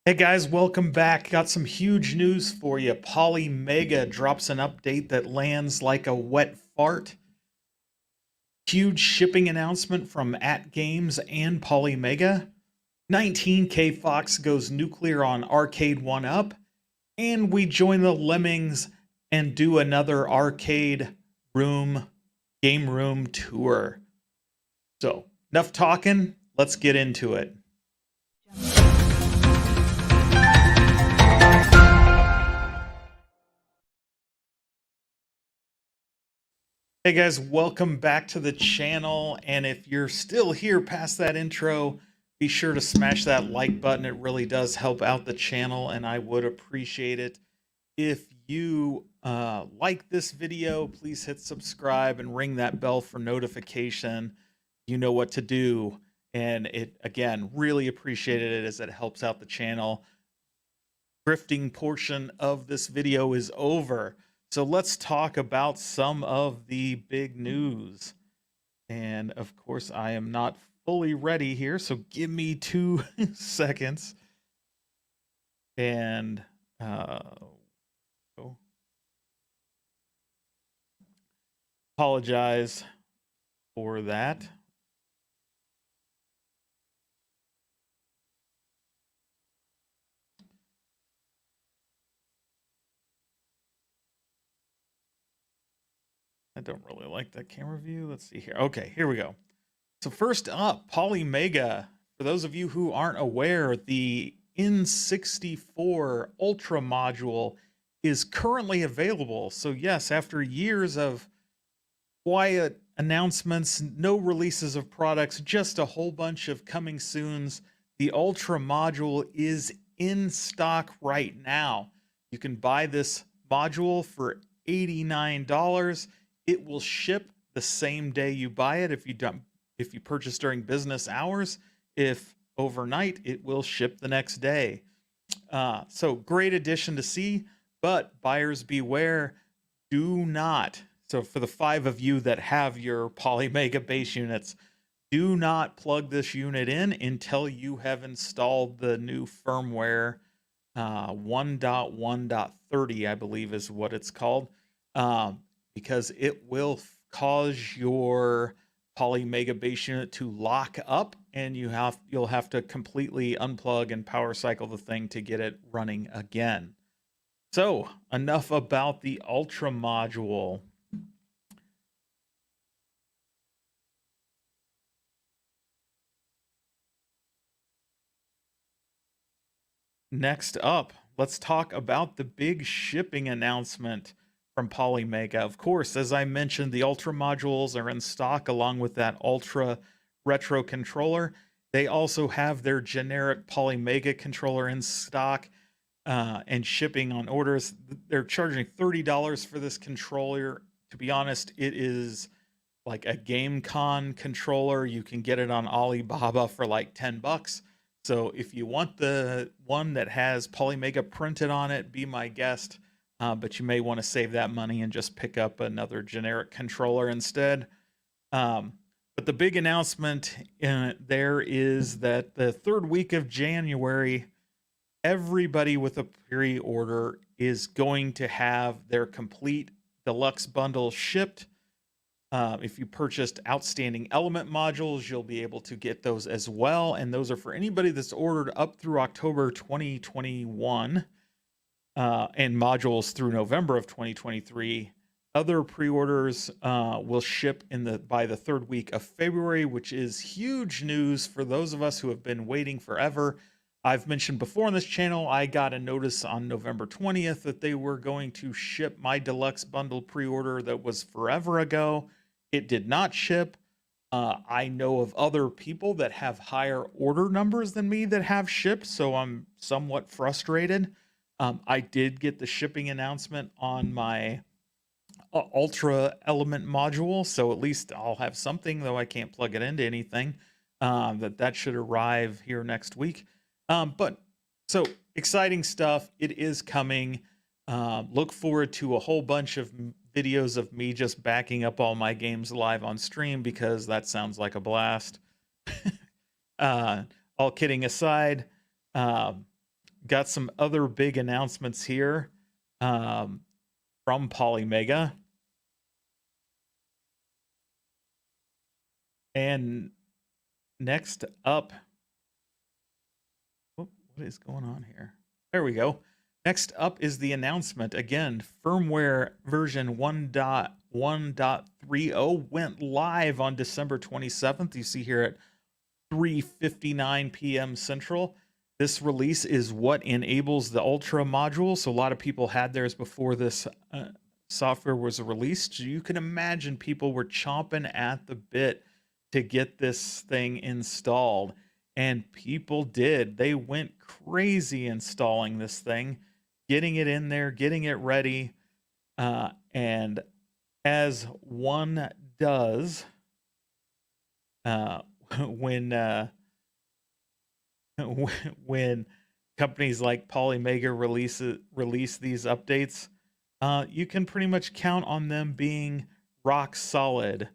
Hey guys, welcome back. Got some huge news for you. Polymega drops an update that lands like a wet fart. Huge shipping announcement from Atgames and Polymega. 19K Fox goes nuclear on Arcade 1 Up. And we join the Lemmings and do another arcade room, game room tour. So, enough talking. Let's get into it. Hey guys, welcome back to the channel. And if you're still here past that intro, be sure to smash that like button. It really does help out the channel, and I would appreciate it. If you like this video, please hit subscribe and ring that bell for notification. You know what to do. And it, again, really appreciated it as it helps out the channel. Grifting portion of this video is over. So let's talk about some of the big news. And of course, I am not fully ready here, so give me 2 seconds. And apologize for that. I don't really like that camera view. Let's see here. Okay, here we go. So first up, Polymega. For those of you who aren't aware, the N64 Ultra module is currently available. So yes, after years of quiet announcements, no releases of products, just a whole bunch of coming soons, the Ultra module is in stock right now. You can buy this module for $89. It will ship the same day you buy it. If you purchase during business hours, if overnight, it will ship the next day. So great addition to see, but buyers beware. Do not. So for the 5 of you that have your Polymega base units, do not plug this unit in until you have installed the new firmware 1.1.30, I believe is what it's called, because it will cause your Polymega base unit to lock up, and you'll have to completely unplug and power cycle the thing to get it running again. So enough about the Ultra module. Next up, let's talk about the big shipping announcement from Polymega. Of course, as I mentioned, the Ultra modules are in stock along with that Ultra Retro controller. They also have their generic Polymega controller in stock and shipping on orders. They're charging $30 for this controller. To be honest, it is like a GameCon controller. You can get it on Alibaba for like 10 bucks. So if you want the one that has Polymega printed on it, be my guest. But you may want to save that money and just pick up another generic controller instead. But the big announcement there is that the 3rd week of January, everybody with a pre-order is going to have their complete deluxe bundle shipped. If you purchased outstanding element modules, you'll be able to get those as well. And those are for anybody that's ordered up through October 2021 and modules through November of 2023. Other pre-orders will ship by the 3rd week of February, which is huge news for those of us who have been waiting forever. I've mentioned before on this channel, I got a notice on November 20th that they were going to ship my deluxe bundle pre-order that was forever ago. It did not ship. I know of other people that have higher order numbers than me that have shipped, so I'm somewhat frustrated. I did get the shipping announcement on my Ultra Element module, so at least I'll have something, though I can't plug it into anything. That should arrive here next week. But so exciting stuff. It is coming. Look forward to a whole bunch of videos of me just backing up all my games live on stream, because that sounds like a blast. All kidding aside, got some other big announcements here from Polymega. And next up, what is going on here? There we go. Next up is the announcement. Again, firmware version 1.1.30 went live on December 27th. You see here at 3:59 p.m. Central. This release is what enables the Ultra module. So a lot of people had theirs before this software was released. You can imagine people were chomping at the bit to get this thing installed. And people did. They went crazy installing this thing, getting it in there, getting it ready. And as one does, when when companies like Polymega release these updates, you can pretty much count on them being rock solid.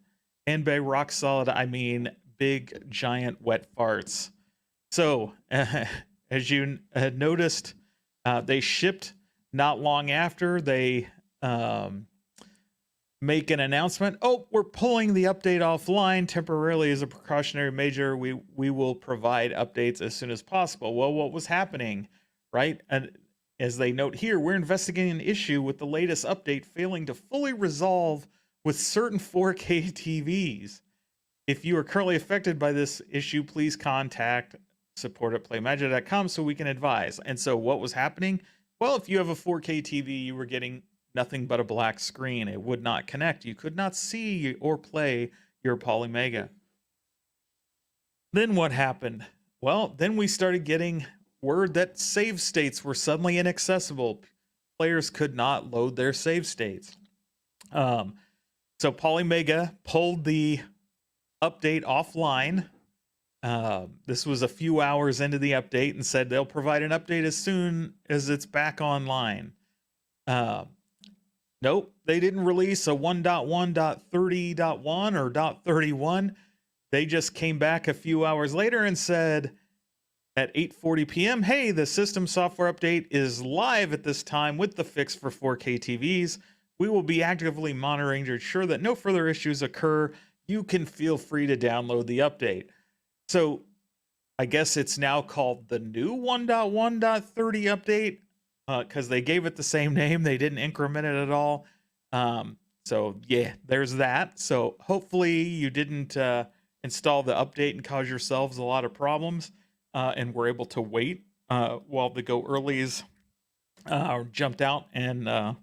And by rock solid, I mean big, giant, wet farts. So, as you had noticed, they shipped not long after they make an announcement. Oh, we're pulling the update offline temporarily as a precautionary measure. We will provide updates as soon as possible. Well, what was happening, right? And as they note here, we're investigating an issue with the latest update failing to fully resolve with certain 4K TVs. If you are currently affected by this issue, please contact support@playmagic.com so we can advise. And so what was happening? Well, if you have a 4K TV, you were getting nothing but a black screen. It would not connect. You could not see or play your Polymega. Then what happened? Well, then we started getting word that save states were suddenly inaccessible. Players could not load their save states. So Polymega pulled the update offline. This was a few hours into the update and said they'll provide an update as soon as it's back online. Nope, they didn't release a 1.1.30.1 or .31. They just came back a few hours later and said at 8:40 p.m., hey, the system software update is live at this time with the fix for 4K TVs. We will be actively monitoring to ensure that no further issues occur. You can feel free to download the update. So I guess it's now called the new 1.1.30 update because they gave it the same name. They didn't increment it at all. So yeah, there's that. So hopefully you didn't install the update and cause yourselves a lot of problems and were able to wait while the go earlies jumped out and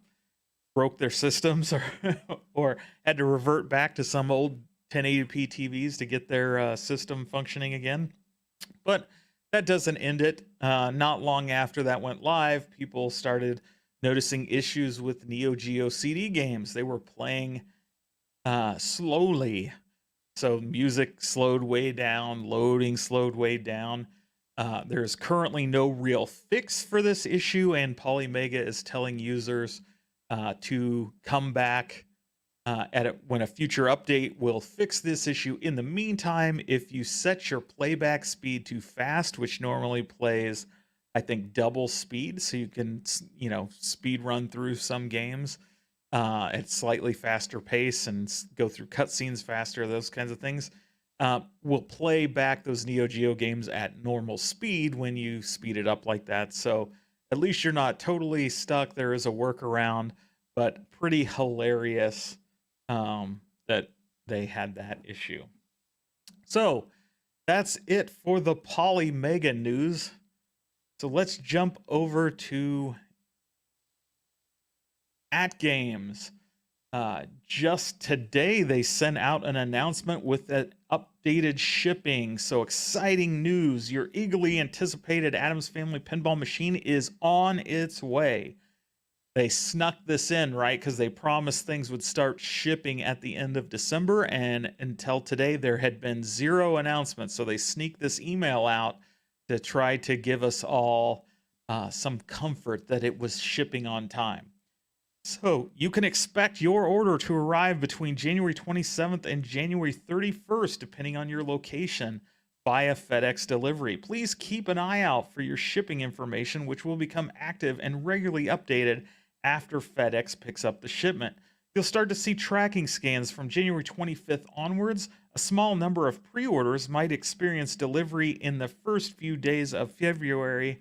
broke their systems or had to revert back to some old 1080p TVs to get their system functioning again. But that doesn't end it. Not long after that went live, people started noticing issues with Neo Geo CD games. They were playing slowly. So music slowed way down, loading slowed way down. There's currently no real fix for this issue, and Polymega is telling users to come back when a future update will fix this issue. In the meantime, if you set your playback speed too fast, which normally plays, I think, double speed, so you can, speed run through some games at slightly faster pace and go through cutscenes faster, those kinds of things, will play back those Neo Geo games at normal speed when you speed it up like that. So at least you're not totally stuck. There is a workaround, but pretty hilarious that they had that issue. So that's it for the Polymega news. So let's jump over to Atgames. Just today, they sent out an announcement with an updated shipping. So exciting news. Your eagerly anticipated Addams Family pinball machine is on its way. They snuck this in, right? Because they promised things would start shipping at the end of December. And until today, there had been zero announcements. So they sneaked this email out to try to give us all some comfort that it was shipping on time. So you can expect your order to arrive between January 27th and January 31st, depending on your location. via FedEx delivery. Please keep an eye out for your shipping information, which will become active and regularly updated after FedEx picks up the shipment. You'll start to see tracking scans from January 25th onwards. A small number of pre-orders might experience delivery in the first few days of February.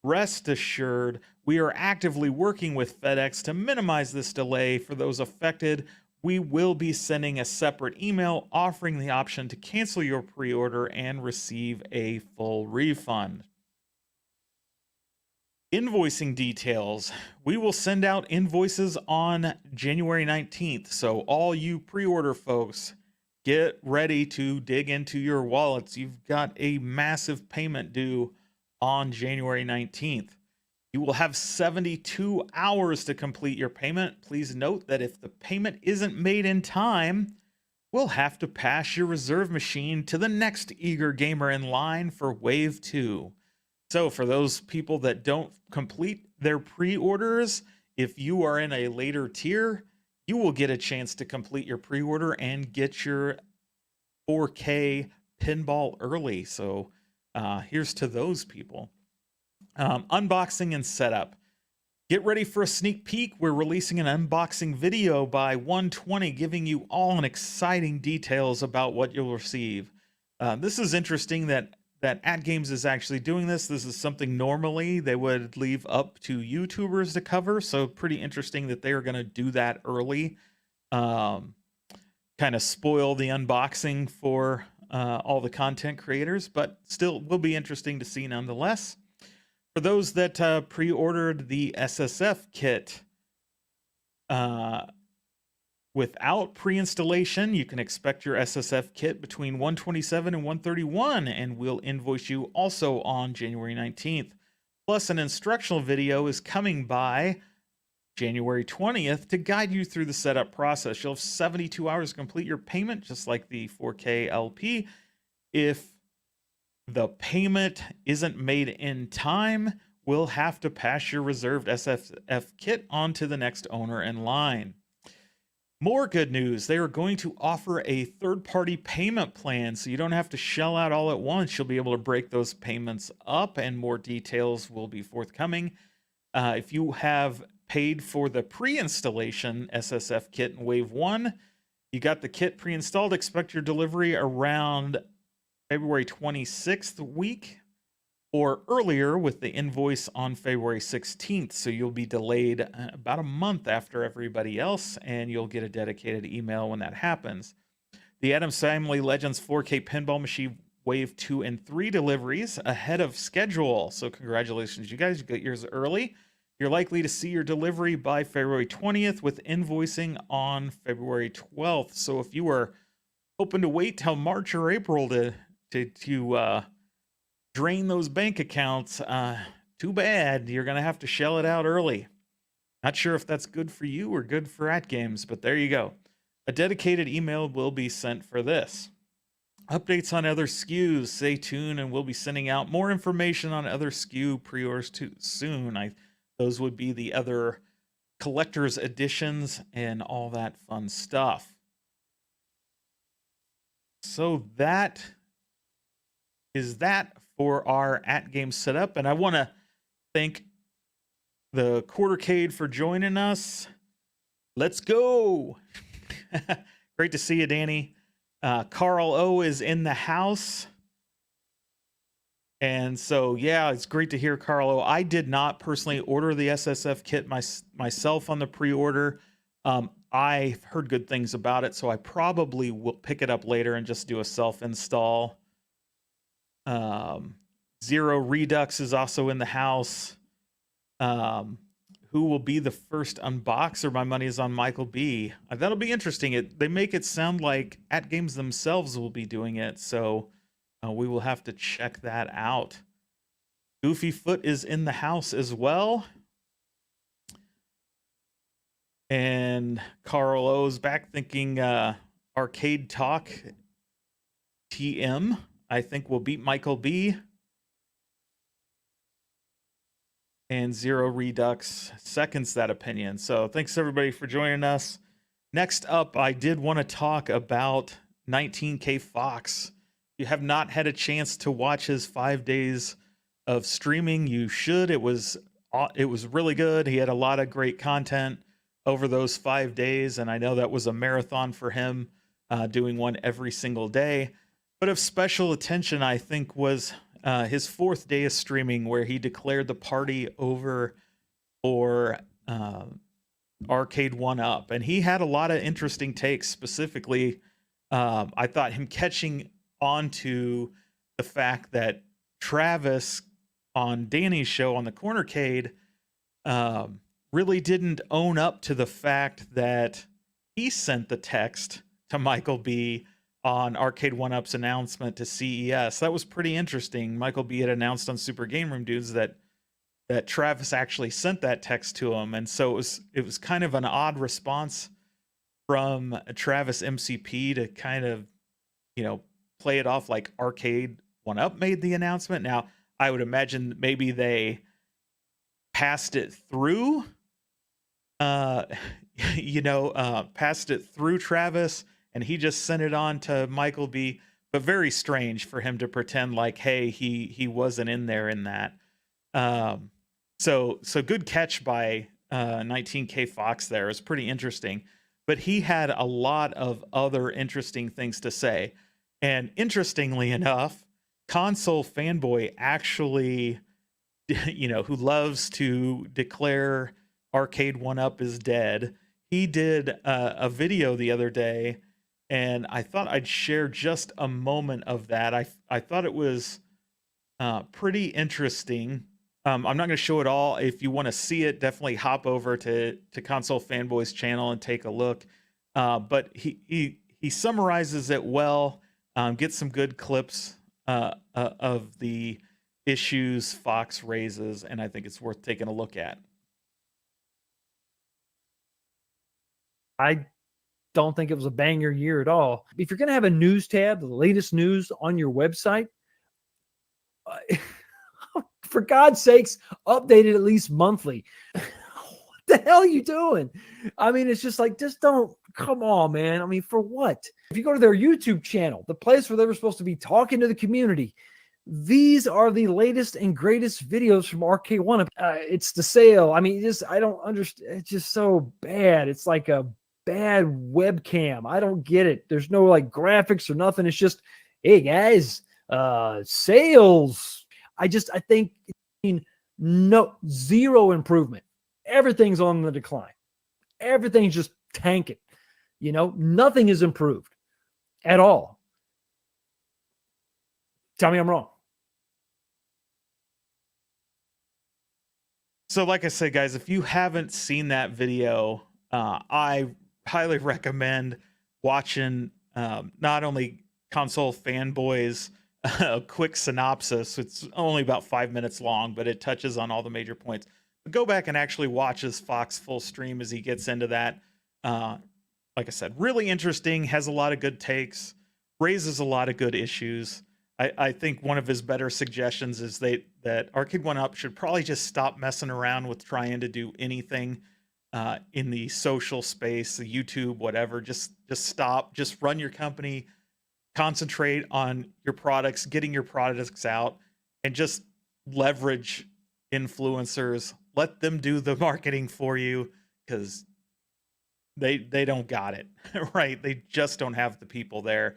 Rest assured, we are actively working with FedEx to minimize this delay for those affected. We will be sending a separate email offering the option to cancel your pre-order and receive a full refund. Invoicing details. We will send out invoices on January 19th. So all you pre-order folks, get ready to dig into your wallets. You've got a massive payment due on January 19th. You will have 72 hours to complete your payment. Please note that if the payment isn't made in time, we'll have to pass your reserve machine to the next eager gamer in line for Wave 2. So for those people that don't complete their pre-orders, if you are in a later tier, you will get a chance to complete your pre-order and get your 4K pinball early. So here's to those people. Unboxing and setup. Get ready for a sneak peek. We're releasing an unboxing video by 120, giving you all an exciting details about what you'll receive. This is interesting that Atgames is actually doing this. This is something normally they would leave up to YouTubers to cover. So pretty interesting that they are going to do that early. Kind of spoil the unboxing for all the content creators, but still will be interesting to see nonetheless. For those that pre-ordered the SSF kit without pre-installation, you can expect your SSF kit between 127 and 131, and we'll invoice you also on January 19th. Plus, an instructional video is coming by January 20th to guide you through the setup process. You'll have 72 hours to complete your payment, just like the 4K LP. If the payment isn't made in time, we'll have to pass your reserved SSF kit on to the next owner in line. More good news, they are going to offer a third-party payment plan, so you don't have to shell out all at once. You'll be able to break those payments up, and more details will be forthcoming. If you have paid for the pre-installation SSF kit in Wave 1, you got the kit pre-installed, expect your delivery around February 26th week or earlier with the invoice on February 16th. So you'll be delayed about a month after everybody else, and you'll get a dedicated email when that happens. The Addams Family Legends 4K Pinball Machine Wave 2 and 3 deliveries ahead of schedule. So congratulations, you guys, you got yours early. You're likely to see your delivery by February 20th with invoicing on February 12th. So if you were hoping to wait till March or April to drain those bank accounts, too bad. You're going to have to shell it out early. Not sure if that's good for you or good for Atgames, but there you go. A dedicated email will be sent for this. Updates on other SKUs, stay tuned, and we'll be sending out more information on other SKU pre-orders too soon. Those would be the other collector's editions and all that fun stuff. So that is that for our Atgames setup, and I want to thank the Quartercade for joining us. Let's go. Great to see you, Danny. Carl O is in the house. And so, yeah, it's great to hear Carl O. I did not personally order the SSF kit myself on the pre-order. I've heard good things about it, so I probably will pick it up later and just do a self-install. Zero Redux is also in the house. Who will be the first unboxer? My money is on Michael B. That'll be interesting. They make it sound like Atgames themselves will be doing it, so we will have to check that out. Goofy Foot is in the house as well. And Carl O's back thinking Arcade Talk TM, I think, will beat Michael B. And Zero Redux seconds that opinion. So thanks everybody for joining us. Next up, I did want to talk about 19K Fox. If you have not had a chance to watch his 5 days of streaming, you should. It was really good. He had a lot of great content over those 5 days, and I know that was a marathon for him, doing one every single day. But of special attention, I think, was his 4th day of streaming, where he declared the party over for Arcade 1-Up, and he had a lot of interesting takes. Specifically, I thought him catching on to the fact that Travis on Danny's show on the Cornercade really didn't own up to the fact that he sent the text to Michael B on Arcade 1-Up's announcement to CES. That was pretty interesting. Michael B had announced on Super Game Room Dudes that Travis actually sent that text to him, and so it was kind of an odd response from Travis MCP to kind of, play it off like Arcade 1-Up made the announcement. Now, I would imagine maybe they passed it through, passed it through Travis, and he just sent it on to Michael B. But very strange for him to pretend like, hey, he wasn't in there in that. So good catch by 19K Fox there. It was pretty interesting. But he had a lot of other interesting things to say. And interestingly enough, Console Fanboy actually, who loves to declare Arcade 1-Up is dead, he did a video the other day, and I thought I'd share just a moment of that. I thought it was pretty interesting. I'm not going to show it all. If you want to see it, definitely hop over to Console Fanboy's channel and take a look. But he summarizes it well, gets some good clips of the issues Fox raises, and I think it's worth taking a look at. I don't think it was a banger year at all. If you're going to have a news tab, the latest news on your website, for God's sakes, update it at least monthly. What the hell are you doing? I mean, it's just like, just don't, come on, man. I mean, for what? If you go to their YouTube channel, the place where they were supposed to be talking to the community, these are the latest and greatest videos from Arcade 1-Up. It's the sale. I mean, I don't understand. It's just so bad. It's like a bad webcam. I don't get it. There's no like graphics or nothing. It's just, hey guys, sales. I think zero improvement. Everything's on the decline. Everything's just tanking. Nothing is improved at all. Tell me I'm wrong. So like I said, guys, if you haven't seen that video, I highly recommend watching not only Console Fanboy's a quick synopsis. It's only about 5 minutes long, but it touches on all the major points. But go back and actually watch his Fox full stream as he gets into that. Like I said, really interesting, has a lot of good takes, raises a lot of good issues. I think one of his better suggestions is that Arcade 1-Up should probably just stop messing around with trying to do anything in the social space, the YouTube, whatever. Just stop. Just run your company. Concentrate on your products, getting your products out, and just leverage influencers. Let them do the marketing for you, because they don't got it, right? They just don't have the people there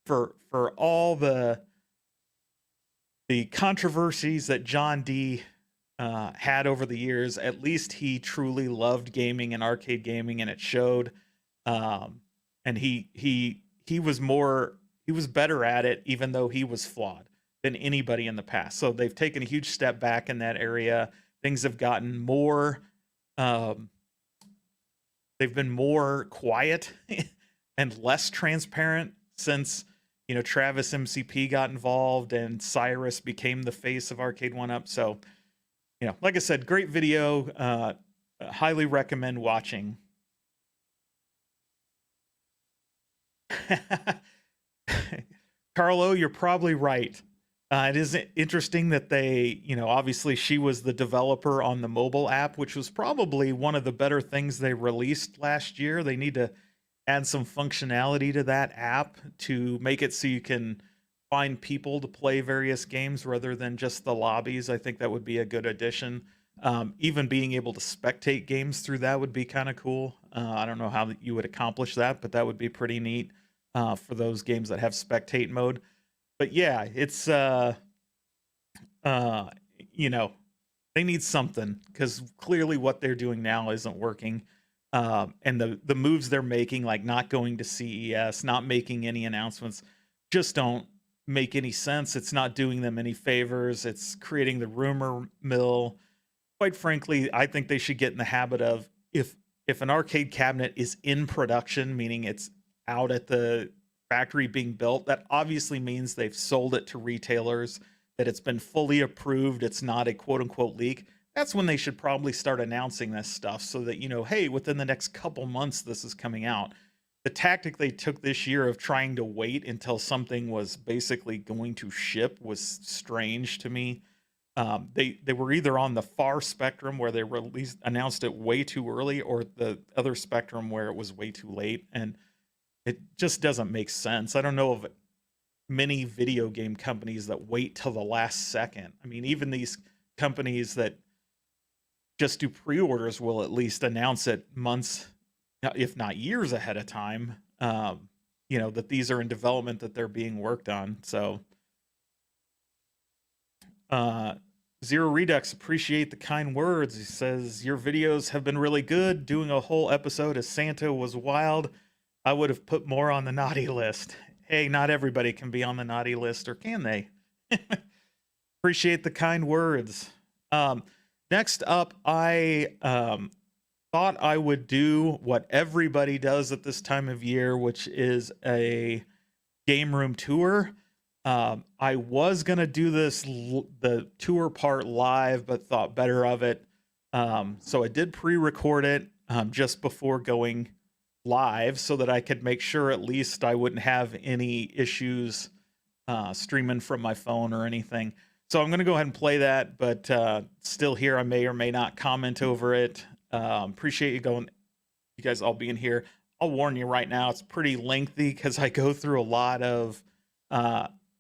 for all the controversies that John D had over the years. At least he truly loved gaming and arcade gaming, and it showed. And he was better at it, even though he was flawed, than anybody in the past. So they've taken a huge step back in that area. Things have gotten more, they've been more quiet and less transparent since, Travis MCP got involved and Cyrus became the face of Arcade 1-Up. So, like I said, great video. Highly recommend watching. Carlo, you're probably right. It is interesting that they, obviously she was the developer on the mobile app, which was probably one of the better things they released last year. They need to add some functionality to that app to make it so you can find people to play various games rather than just the lobbies. I think that would be a good addition. Even being able to spectate games through that would be kind of cool. I don't know how you would accomplish that, but that would be pretty neat for those games that have spectate mode. But yeah, it's uh, you know, they need something because clearly what they're doing now isn't working. And the moves they're making, like not going to CES, not making any announcements, just don't make any sense. It's not doing them any favors. It's creating the rumor mill. Quite frankly, I think they should get in the habit of, if an arcade cabinet is in production, meaning it's out at the factory being built, that obviously means they've sold it to retailers, that it's been fully approved, it's not a quote unquote leak. That's when they should probably start announcing this stuff so that, hey, within the next couple months, this is coming out. The tactic they took this year of trying to wait until something was basically going to ship was strange to me. They were either on the far spectrum where they announced it way too early, or the other spectrum where it was way too late, and it just doesn't make sense. I don't know of many video game companies that wait till the last second. I mean, even these companies that just do pre-orders will at least announce it months, if not years ahead of time, that these are in development, that they're being worked on. So Zero Redux, appreciate the kind words. He says, your videos have been really good. Doing a whole episode of Santa was wild. I would have put more on the naughty list. Hey, not everybody can be on the naughty list, or can they? Appreciate the kind words. Next up, I thought I would do what everybody does at this time of year, which is a game room tour. I was going to do the tour part live, but thought better of it. So I did pre-record it just before going live so that I could make sure at least I wouldn't have any issues streaming from my phone or anything. So I'm going to go ahead and play that, but still here, I may or may not comment over it. Appreciate you guys all being here. I'll warn you right now, it's pretty lengthy because I go through a lot of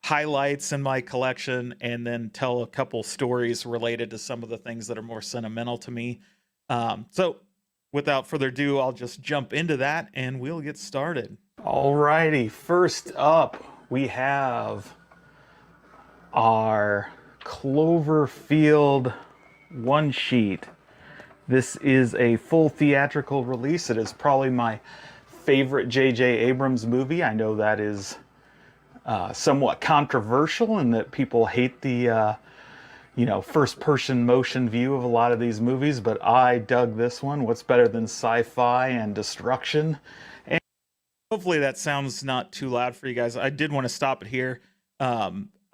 highlights in my collection and then tell a couple stories related to some of the things that are more sentimental to me. So without further ado, I'll just jump into that and we'll get started. Alrighty, first up, we have our Cloverfield one sheet. This is a full theatrical release. It is probably my favorite J.J. Abrams movie. I know that is somewhat controversial in that people hate the first-person motion view of a lot of these movies, but I dug this one. What's better than sci-fi and destruction? And hopefully that sounds not too loud for you guys. I did want to stop it here.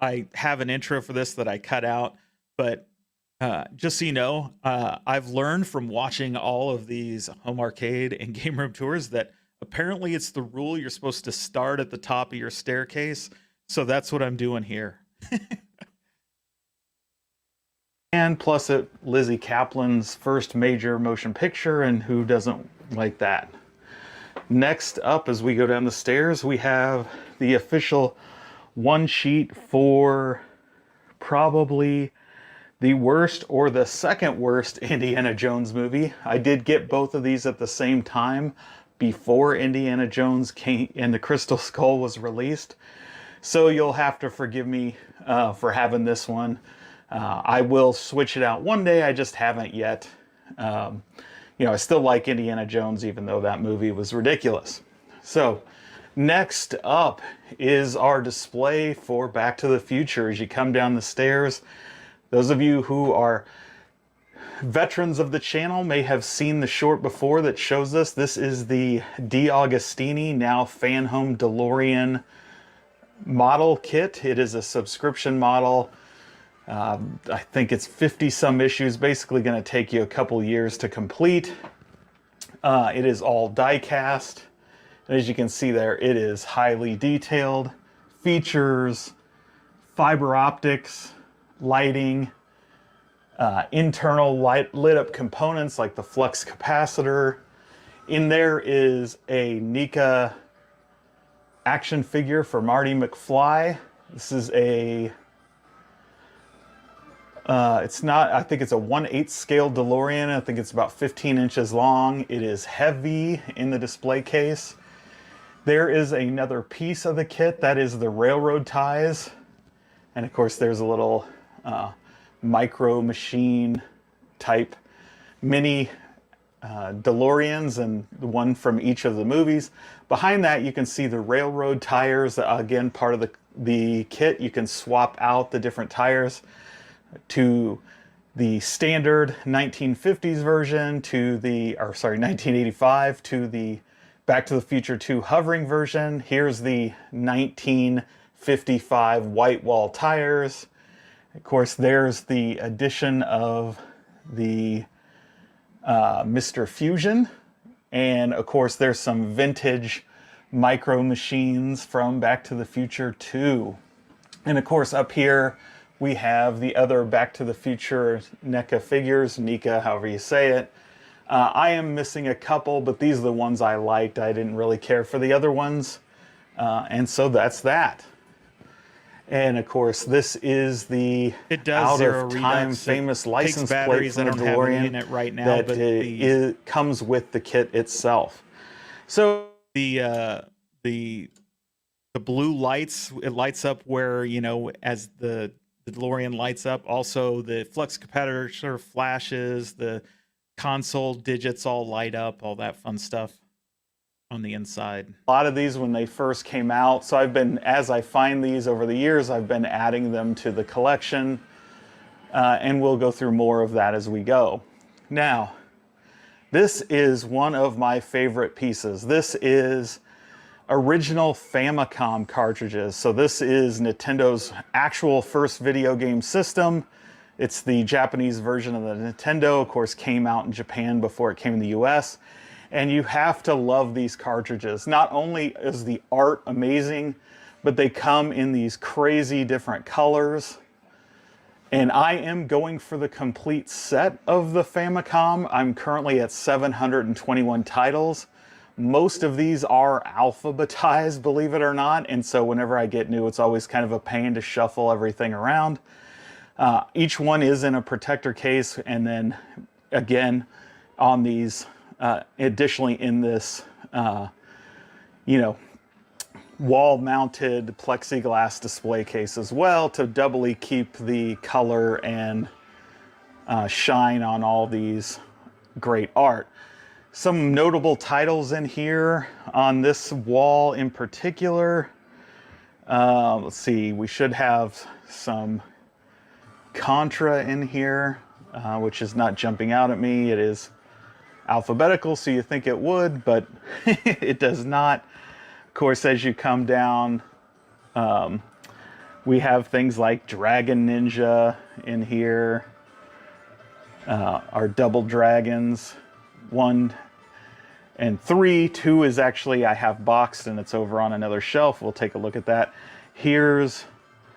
I have an intro for this that I cut out, but just so you know, I've learned from watching all of these home arcade and game room tours that apparently it's the rule you're supposed to start at the top of your staircase. So that's what I'm doing here. And plus Lizzie Kaplan's first major motion picture, and who doesn't like that? Next up, as we go down the stairs, we have the official one sheet for probably the worst or the second worst Indiana Jones movie. I did get both of these at the same time before Indiana Jones and the Crystal Skull was released. So you'll have to forgive me for having this one. I will switch it out one day, I just haven't yet. I still like Indiana Jones, even though that movie was ridiculous. So next up is our display for Back to the Future. As you come down the stairs, those of you who are veterans of the channel may have seen the short before that shows this. This is the D'Agostini, now Fan Home DeLorean model kit. It is a subscription model. I think it's 50 some issues, basically going to take you a couple years to complete. It is all die cast. And as you can see there, it is highly detailed. Features fiber optics, lighting, internal lit up components like the flux capacitor. In there is a NECA action figure for Marty McFly. This is a, it's not, I think it's a 1/8 scale DeLorean. I think it's about 15 inches long. It is heavy in the display case. There is another piece of the kit, that is the railroad ties. And of course there's a little micro machine type mini DeLoreans, and the one from each of the movies. Behind that you can see the railroad tires, again part of the kit. You can swap out the different tires to the standard 1950s version, to the, or sorry, 1985, to the Back to the Future 2 hovering version. Here's the 1955 white wall tires. Of course, there's the addition of the Mr. Fusion. And of course, there's some vintage micro machines from Back to the Future 2. And of course, up here, we have the other Back to the Future NECA figures, NECA, however you say it. I am missing a couple, but these are the ones I liked. I didn't really care for the other ones. And so that's that. And of course, this is the out-of-time famous license plate from the DeLorean in it right now, that but it comes with the kit itself. So the blue lights, it lights up where, you know, as the DeLorean lights up. Also, the flux capacitor flashes, the console digits all light up, all that fun stuff on the inside. A lot of these when they first came out, so I've been, as I find these over the years, I've been adding them to the collection, and we'll go through more of that as we go. Now, this is one of my favorite pieces. This is original Famicom cartridges. So this is Nintendo's actual first video game system. It's the Japanese version of the Nintendo, of course, came out in Japan before it came in the US. And you have to love these cartridges. Not only is the art amazing, but they come in these crazy different colors. And I am going for the complete set of the Famicom. I'm currently at 721 titles. Most of these are alphabetized, believe it or not. And so whenever I get new, it's always kind of a pain to shuffle everything around. Each one is in a protector case, and then again on these, additionally in this, you know, wall-mounted plexiglass display case as well, to doubly keep the color and shine on all these great art. Some notable titles in here on this wall in particular. Let's see, we should have some Contra in here, which is not jumping out at me. It is alphabetical, so you think it would, but it does not. Of course, as you come down, we have things like Dragon Ninja in here, our Double Dragons, 1 and 3. 2 is actually, I have boxed and it's over on another shelf. We'll take a look at that. Here's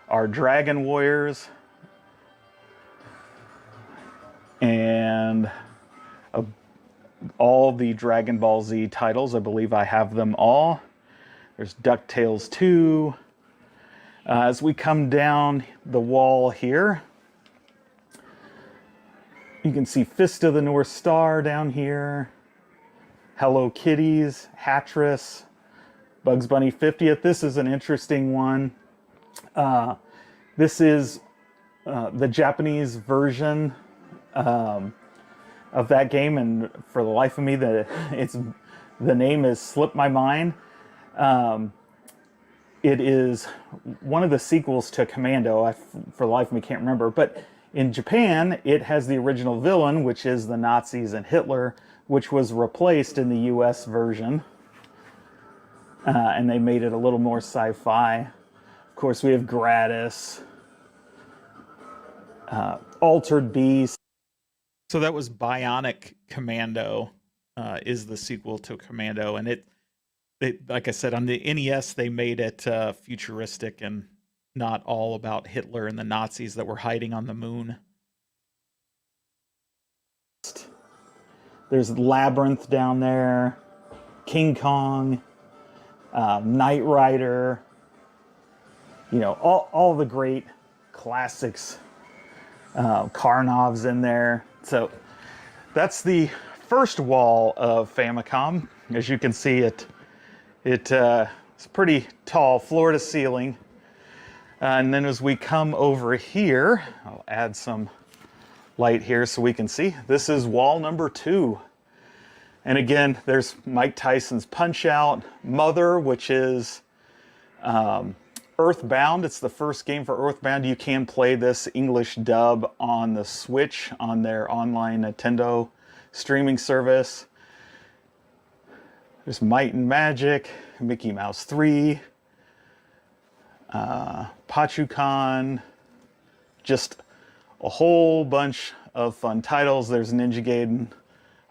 our Dragon Warriors. And all the Dragon Ball Z titles, I believe I have them all. There's DuckTales 2. As we come down the wall here, you can see Fist of the North Star down here, Hello Kitties, Hattress, Bugs Bunny 50th. This is an interesting one. This is the Japanese version of that game, and for the life of me, the name has slipped my mind. It is one of the sequels to Commando. For the life of me, can't remember. But in Japan, it has the original villain, which is the Nazis and Hitler, which was replaced in the US version. And they made it a little more sci-fi. Of course, we have Gratis, Altered Beast. So that was Bionic Commando, is the sequel to Commando, and it, like I said, on the NES they made it futuristic and not all about Hitler and the Nazis that were hiding on the moon. There's Labyrinth down there, King Kong, Knight Rider. you know, all the great classics. Karnov's in there. So that's the first wall of Famicom. As you can see, it's pretty tall, floor to ceiling. And then as we come over here, I'll add some light here so we can see. This is wall number 2. And again, there's Mike Tyson's Punch-Out!, Mother, which is Earthbound. It's the first game for Earthbound. You can play this English dub on the Switch on their online Nintendo streaming service. There's Might and Magic, Mickey Mouse 3, Pachukan, just a whole bunch of fun titles. There's Ninja Gaiden,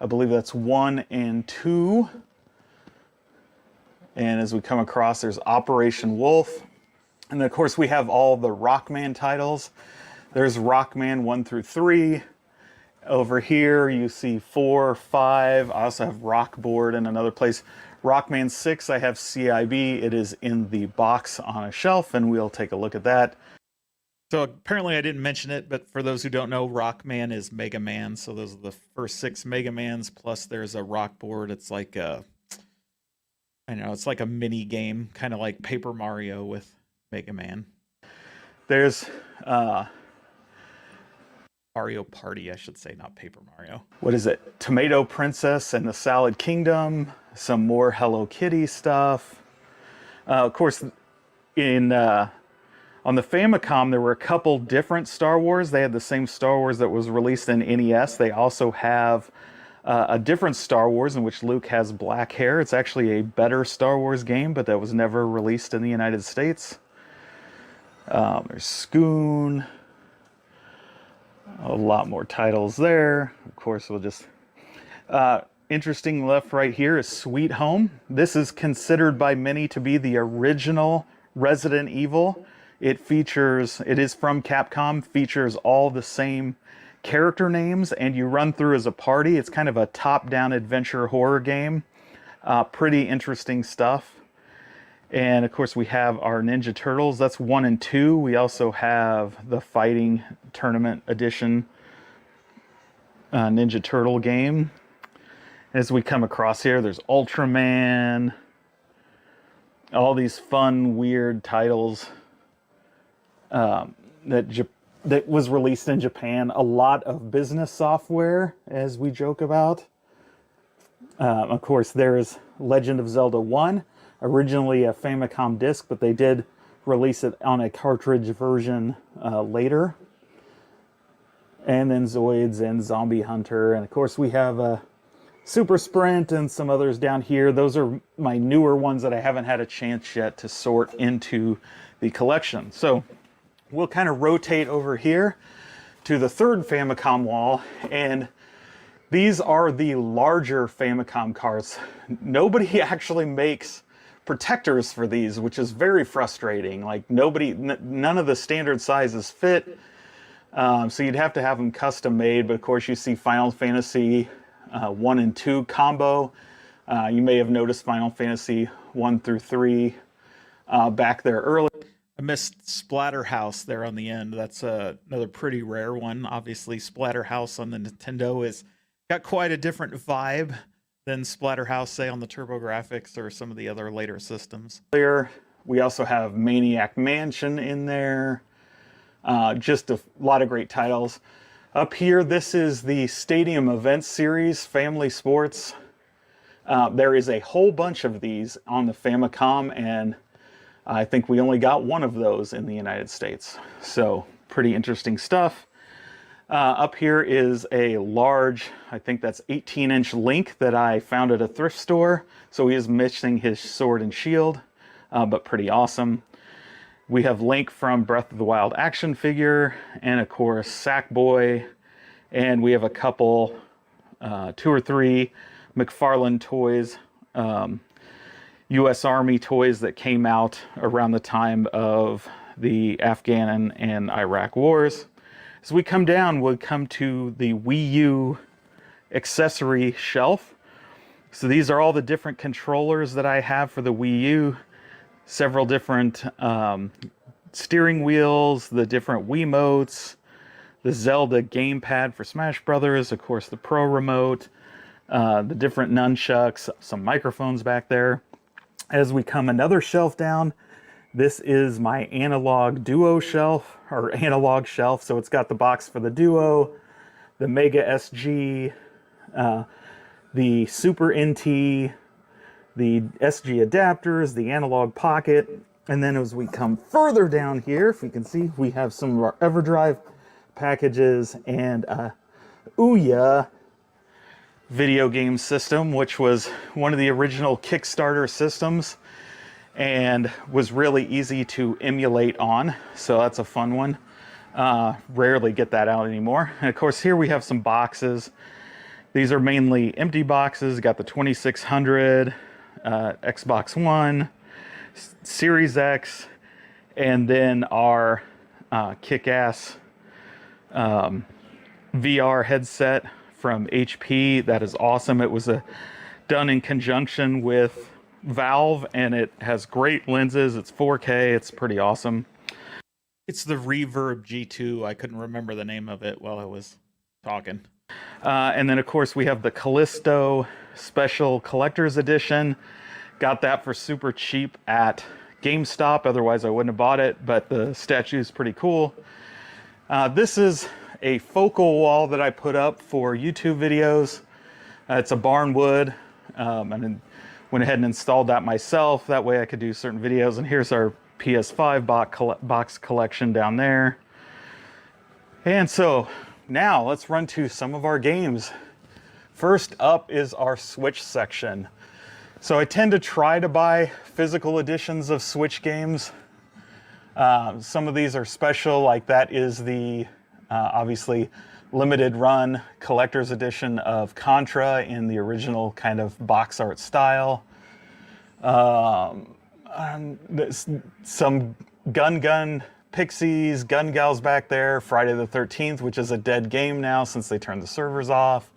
I believe that's 1 and 2. And as we come across, there's Operation Wolf. And then of course we have all the Rockman titles. There's Rockman 1 through 3. Over here you see 4, 5. I also have Rockboard in another place. Rockman 6, I have CIB. It is in the box on a shelf, and we'll take a look at that. So apparently I didn't mention it, but for those who don't know, Rockman is Mega Man. So those are the first 6 Mega Mans, plus there's a Rockboard. It's like a, I know, it's like a mini game, kind of like Paper Mario with Mega Man. There's Mario Party, I should say, not Paper Mario. what is it? Tomato Princess and the Salad Kingdom. Some more Hello Kitty stuff. Of course, in on the Famicom, there were a couple different Star Wars. They had the same Star Wars that was released in NES. They also have a different Star Wars in which Luke has black hair. It's actually a better Star Wars game, but that was never released in the United States. There's Scoon. A lot more titles there. Of course, we'll just... interesting left right here is Sweet Home. This is considered by many to be the original Resident Evil. It is from Capcom, features all the same character names, and you run through as a party. It's kind of a top-down adventure horror game. Pretty interesting stuff. And of course we have our Ninja Turtles. That's 1 and 2. We also have the Fighting Tournament Edition Ninja Turtle game. As we come across here, there's Ultraman. All these fun, weird titles that was released in Japan. A lot of business software, as we joke about. Of course, there's Legend of Zelda 1. Originally a Famicom disc, but they did release it on a cartridge version later. And then Zoids and Zombie Hunter. And of course we have Super Sprint and some others down here. Those are my newer ones that I haven't had a chance yet to sort into the collection. So we'll kind of rotate over here to the third Famicom wall, and these are the larger Famicom cards. Nobody actually makes protectors for these, which is very frustrating. Like none of the standard sizes fit, so you'd have to have them custom made. But of course you see Final Fantasy 1 and 2 combo. You may have noticed Final Fantasy 1 through 3 back there early. I missed Splatterhouse there on the end. That's another pretty rare one. Obviously, Splatterhouse on the Nintendo is got quite a different vibe than Splatterhouse, say, on the TurboGrafx or some of the other later systems. We also have Maniac Mansion in there. Just a lot of great titles. Up here, this is the Stadium Events Series, Family Sports. There is a whole bunch of these on the Famicom, and I think we only got one of those in the United States. So, pretty interesting stuff. Up here is a large, I think that's 18-inch Link that I found at a thrift store. So he is missing his sword and shield, but pretty awesome. We have Link from Breath of the Wild action figure, and of course Sackboy. And we have a couple, 2 or 3 McFarlane toys, U.S. Army toys that came out around the time of the Afghan and Iraq wars. As we come down, we'll come to the Wii U accessory shelf. So these are all the different controllers that I have for the Wii U. Several different steering wheels, the different Wiimotes, the Zelda gamepad for Smash Brothers, of course the Pro Remote, the different nunchucks, some microphones back there. As we come another shelf down, this is my analog Duo shelf, or analog shelf. So it's got the box for the Duo, the Mega SG, the Super NT, the SG adapters, the analog pocket. And then as we come further down here, if you can see, we have some of our EverDrive packages and Ouya video game system, which was one of the original Kickstarter systems and was really easy to emulate on. So that's a fun one. Rarely get that out anymore. And of course, here we have some boxes. These are mainly empty boxes. Got the 2600, Xbox One, Series X, and then our kick-ass VR headset from HP. That is awesome. It was done in conjunction with Valve, and it has great lenses. It's 4K. It's pretty awesome. It's the Reverb G2. I couldn't remember the name of it while I was talking. And then, of course, we have the Callisto Special Collector's Edition. Got that for super cheap at GameStop. Otherwise, I wouldn't have bought it, but the statue is pretty cool. This is a focal wall that I put up for YouTube videos. It's a barn wood, and I went ahead and installed that myself. That way I could do certain videos. And here's our PS5 box collection down there. And so now let's run to some of our games. First up is our Switch section. So I tend to try to buy physical editions of Switch games. Some of these are special, like that is the obviously limited run collector's edition of Contra in the original kind of box art style. Some Gun Pixies, Gun Gals back there, Friday the 13th, which is a dead game now since they turned the servers off.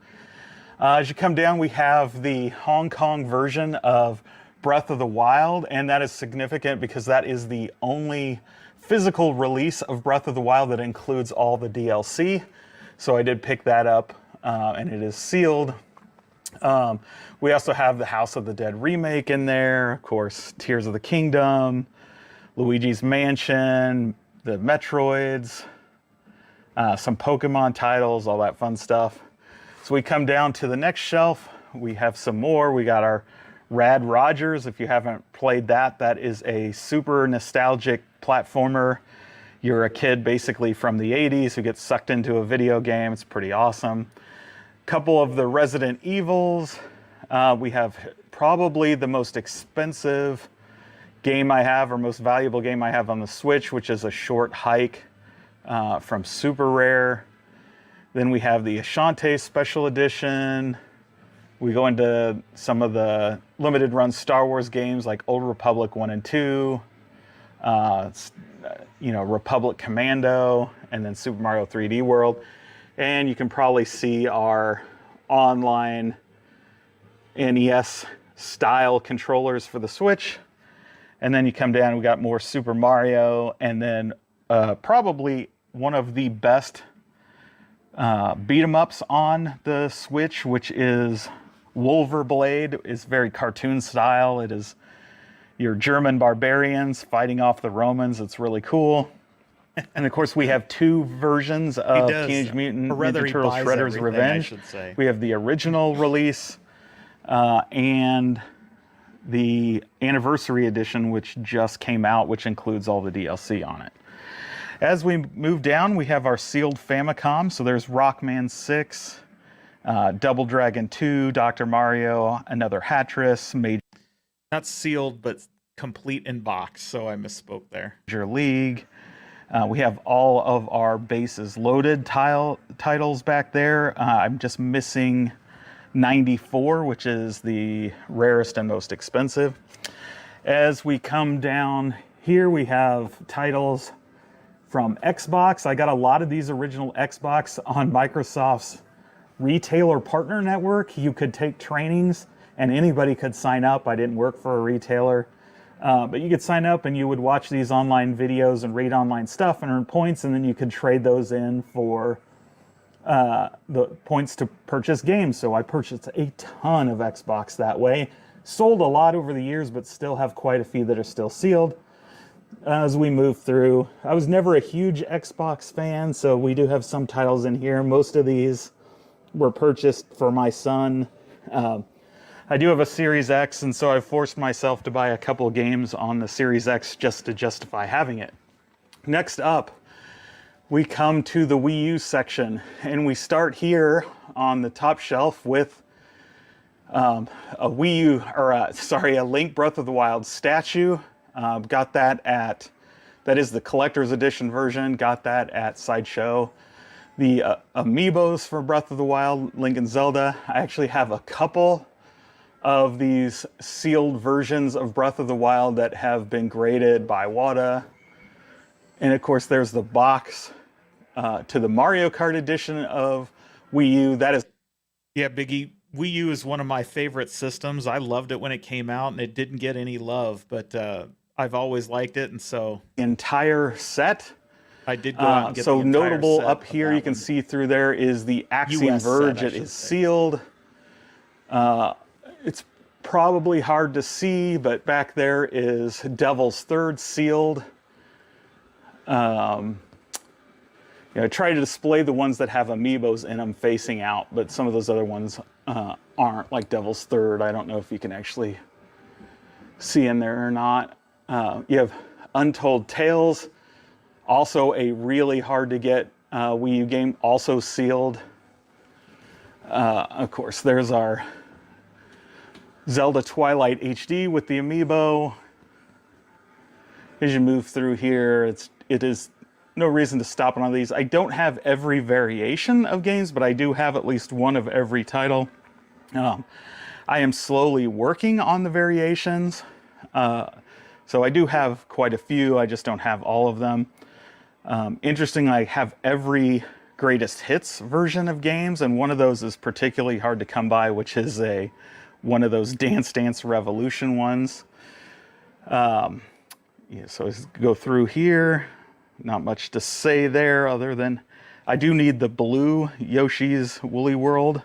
As you come down, we have the Hong Kong version of Breath of the Wild, and that is significant because that is the only physical release of Breath of the Wild that includes all the DLC. So I did pick that up, and it is sealed. We also have the House of the Dead remake in there, of course, Tears of the Kingdom, Luigi's Mansion, the Metroids, some Pokemon titles, all that fun stuff. So we come down to the next shelf. We have some more. We got our Rad Rogers. If you haven't played that, that is a super nostalgic platformer. You're a kid basically from the 80s who gets sucked into a video game. It's pretty awesome. Couple of the Resident Evils. We have probably the most expensive game I have, or most valuable game I have on the Switch, which is A Short Hike from Super Rare. Then we have the Ashante Special Edition. We go into some of the limited run Star Wars games like Old Republic 1 and 2, Republic Commando, and then Super Mario 3D World. And you can probably see our online NES style controllers for the Switch. And then you come down, we got more Super Mario, and then probably one of the best beat 'em ups on the Switch, which is Wolverblade. It's very cartoon style. It is your German barbarians fighting off the Romans. It's really cool. And of course, we have two versions of Teenage Mutant Ninja Turtles Shredder's Revenge. We have the original release and the anniversary edition, which just came out, which includes all the DLC on it. As we move down, we have our sealed Famicom. So there's Rockman 6, Double Dragon 2, Dr. Mario, another Hatris, Not sealed, but complete in box, so I misspoke there. Major League. We have all of our bases loaded titles back there. I'm just missing 94, which is the rarest and most expensive. As we come down here, we have titles from Xbox. I got a lot of these original Xbox on Microsoft's retailer partner network. You could take trainings and anybody could sign up. I didn't work for a retailer. But you could sign up and you would watch these online videos and rate online stuff and earn points, and then you could trade those in for the points to purchase games. So I purchased a ton of Xbox that way. Sold a lot over the years, but still have quite a few that are still sealed. As we move through, I was never a huge Xbox fan, so we do have some titles in here. Most of these were purchased for my son. I do have a Series X, and so I've forced myself to buy a couple games on the Series X just to justify having it. Next up, we come to the Wii U section, and we start here on the top shelf with a Wii U, or a Link Breath of the Wild statue. Got that is the collector's edition version, got that at Sideshow. The amiibos for Breath of the Wild, Link and Zelda. I actually have a couple of these sealed versions of Breath of the Wild that have been graded by WATA. And of course there's the box to the Mario Kart edition of Wii U. That is... Yeah, Biggie, Wii U is one of my favorite systems. I loved it when it came out, and it didn't get any love, but I've always liked it, and so... entire set. I did go out and get so the entire notable set up here, you can see through there is the Axiom US Verge. set, I It should is say. sealed. It's probably hard to see, but back there is Devil's Third sealed. I try to display the ones that have amiibos in them facing out, but some of those other ones aren't, like Devil's Third. I don't know if you can actually see in there or not. You have Untold Tales, also a really hard to get Wii U game, also sealed. Of course, there's our Zelda Twilight HD with the amiibo. As you move through here, it is no reason to stop on all these. I don't have every variation of games, but I do have at least one of every title. I am slowly working on the variations. So I do have quite a few, I just don't have all of them. Interestingly, I have every greatest hits version of games, and one of those is particularly hard to come by, which is one of those Dance Dance Revolution ones. So let's go through here. Not much to say there other than I do need the blue Yoshi's Woolly World.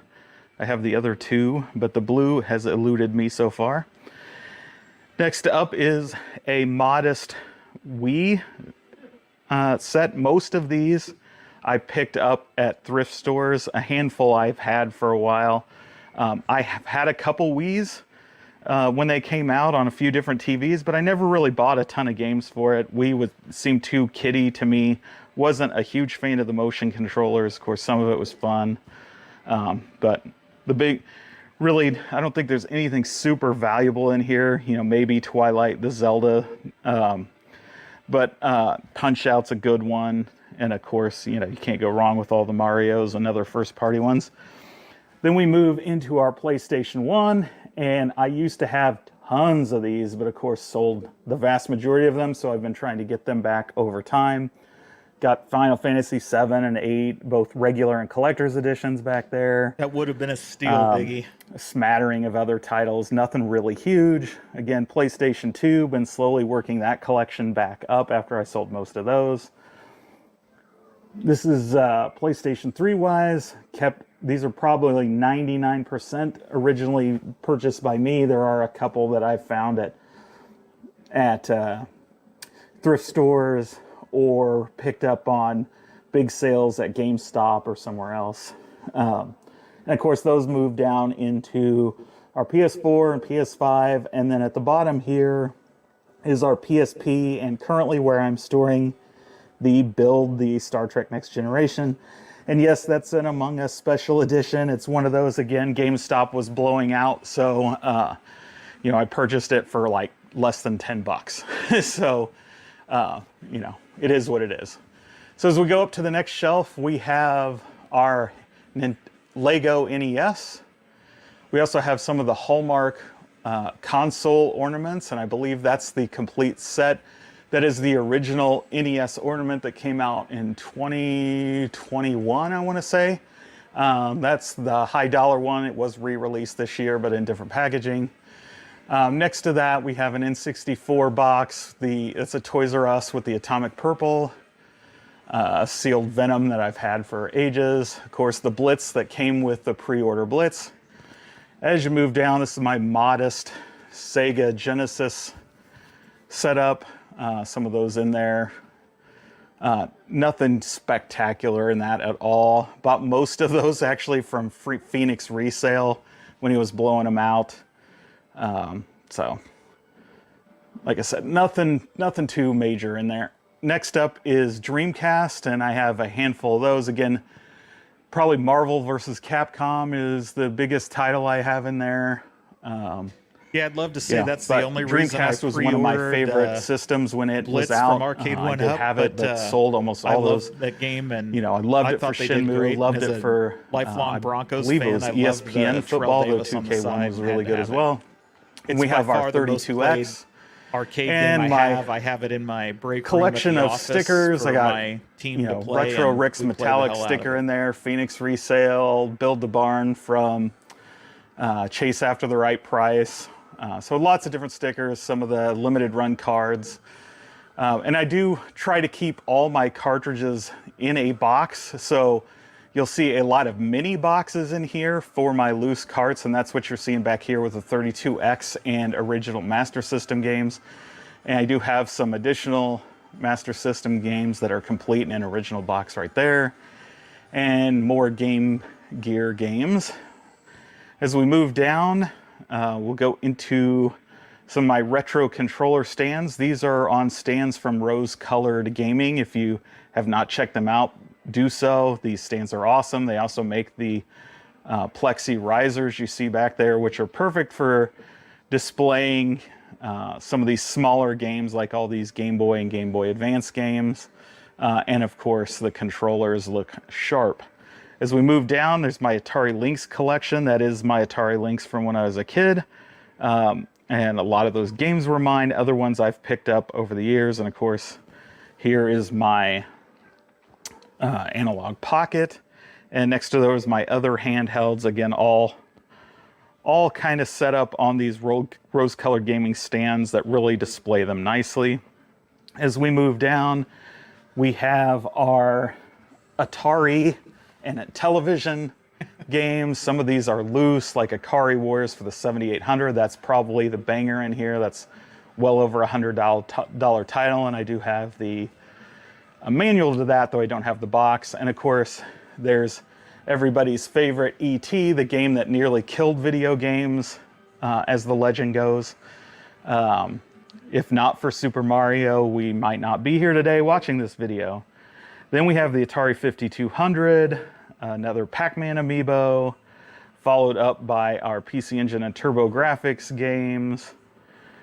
I have the other two, but the blue has eluded me so far. Next up is a modest Wii set. Most of these I picked up at thrift stores. A handful I've had for a while. I have had a couple Wiis when they came out on a few different TVs, but I never really bought a ton of games for it. Wii seemed too kiddie to me. Wasn't a huge fan of the motion controllers. Of course, some of it was fun. But really, I don't think there's anything super valuable in here. Maybe Twilight, the Zelda. But Punch-Out's a good one. And of course, you can't go wrong with all the Marios and other first-party ones. Then we move into our PlayStation 1, and I used to have tons of these, but of course sold the vast majority of them, so I've been trying to get them back over time. Got Final Fantasy 7 and 8, both regular and collector's editions back there. That would have been a steal, Biggie. A smattering of other titles, nothing really huge. Again, PlayStation 2, been slowly working that collection back up after I sold most of those. This is PlayStation 3-wise, these are probably 99% originally purchased by me. There are a couple that I've found at thrift stores or picked up on big sales at GameStop or somewhere else. And of course, those move down into our PS4 and PS5. And then at the bottom here is our PSP, and currently where I'm storing the Star Trek Next Generation. And yes, that's an Among Us special edition. It's one of those, again, GameStop was blowing out. So, I purchased it for like less than $10. So, it is what it is. So as we go up to the next shelf, we have our Lego NES. We also have some of the Hallmark console ornaments, and I believe that's the complete set. That is the original NES ornament that came out in 2021, I want to say. That's the high dollar one. It was re-released this year, but in different packaging. Next to that, we have an N64 box. It's a Toys R Us with the Atomic Purple, sealed Venom that I've had for ages. Of course, the Blitz that came with the pre-order Blitz. As you move down, this is my modest Sega Genesis setup. Some of those in there. Nothing spectacular in that at all. Bought most of those actually from Phoenix Resale when he was blowing them out. So, like I said, nothing too major in there. Next up is Dreamcast, and I have a handful of those. Again, probably Marvel vs. Capcom is the biggest title I have in there. Yeah, I'd love to say that's but the only reason I Dreamcast was one of my favorite systems when it Blitz was out. from Arcade I One did Up, have it, but sold almost I all love those. that game, and You know, I loved I it for thought they did Shenmue, great. loved As it a for lifelong Broncos I believe fan. it was I loved ESPN Terrell football, though Davis on the 2K1 side was and really had to good have as it. well. And It's we by have our far the most played 32X. arcade And game my I have it in my break collection room at the of office stickers. for I got my team to play, Retro and Rick's we play the metallic hell out sticker of it. in there, Phoenix Resale, Build the Barn from Chase After the Right Price. So lots of different stickers, some of the limited run cards. And I do try to keep all my cartridges in a box. So you'll see a lot of mini boxes in here for my loose carts, and that's what you're seeing back here with the 32X and original Master System games. And I do have some additional Master System games that are complete in an original box right there. And more Game Gear games. As we move down, we'll go into some of my retro controller stands. These are on stands from Rose Colored Gaming. If you have not checked them out, do so. These stands are awesome. They also make the plexi risers you see back there, which are perfect for displaying some of these smaller games, like all these Game Boy and Game Boy Advance games. And of course, the controllers look sharp. As we move down, there's my Atari Lynx collection. That is my Atari Lynx from when I was a kid. And a lot of those games were mine. Other ones I've picked up over the years. And of course, here is my Analog Pocket. And next to those, my other handhelds. Again, all kind of set up on these rose-colored gaming stands that really display them nicely. As we move down, we have our Atari and a television games. Some of these are loose, like Akari Wars for the 7800. That's probably the banger in here. That's well over $100 title, and I do have a manual to that, though I don't have the box. And of course, there's everybody's favorite E.T., the game that nearly killed video games, as the legend goes. If not for Super Mario, we might not be here today watching this video. Then we have the Atari 5200, another Pac-Man amiibo, followed up by our PC Engine and TurboGrafx games,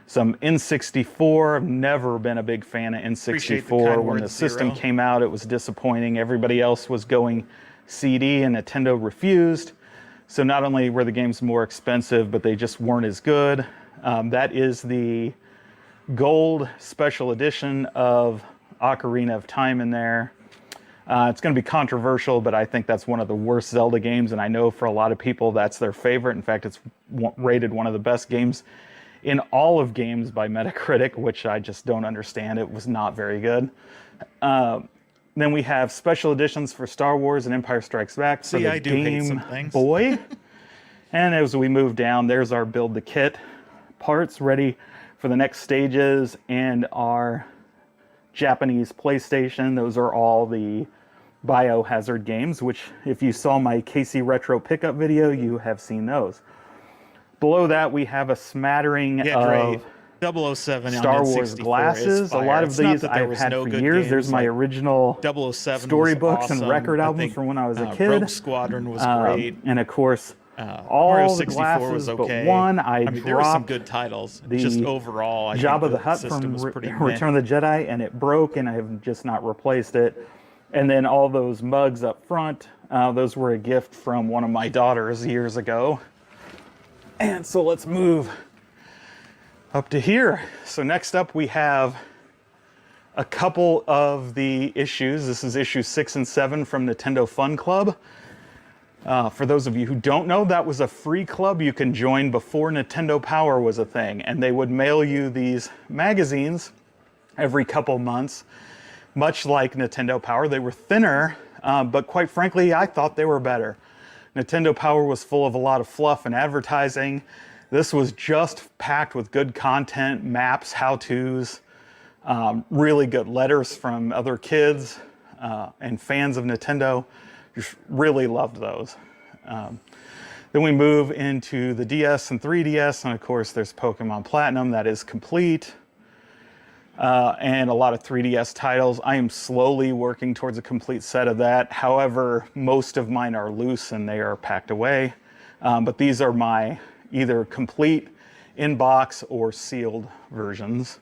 some N64. I've never been a big fan of N64. When the system came out, it was disappointing. Everybody else was going CD and Nintendo refused. So not only were the games more expensive, but they just weren't as good. That is the gold special edition of Ocarina of Time in there. It's going to be controversial, but I think that's one of the worst Zelda games, and I know for a lot of people that's their favorite. In fact, it's rated one of the best games in all of games by Metacritic, which I just don't understand. It was not very good. Then we have special editions for Star Wars and Empire Strikes Back for the Game Boy. And as we move down, there's our Build the Kit parts ready for the next stages, and our Japanese PlayStation. Those are all the Biohazard games, which if you saw my KC Retro pickup video, you have seen those. Below that, we have a smattering of 007 Star Wars glasses. A lot of these I've had for years. There's my original 007 storybooks and record albums from when I was a kid. Rogue Squadron was great. And of course, all Mario the 64 glasses was okay. but one. I mean, there were some dropped good titles. the Just overall, I Jabba think the Hutt system from was pretty Return of the Jedi, and it broke, and I have just not replaced it. And then all those mugs up front, those were a gift from one of my daughters years ago. And so let's move up to here. So next up we have a couple of the issues. This is issue 6 and 7 from Nintendo Fun Club. For those of you who don't know, that was a free club you can join before Nintendo Power was a thing. And they would mail you these magazines every couple months, much like Nintendo Power. They were thinner, but quite frankly, I thought they were better. Nintendo Power was full of a lot of fluff and advertising. This was just packed with good content, maps, how-tos, really good letters from other kids and fans of Nintendo. Just really loved those. Then we move into the DS and 3DS, and of course there's Pokemon Platinum that is complete. And a lot of 3DS titles. I am slowly working towards a complete set of that. However, most of mine are loose and they are packed away. But these are my either complete in-box or sealed versions.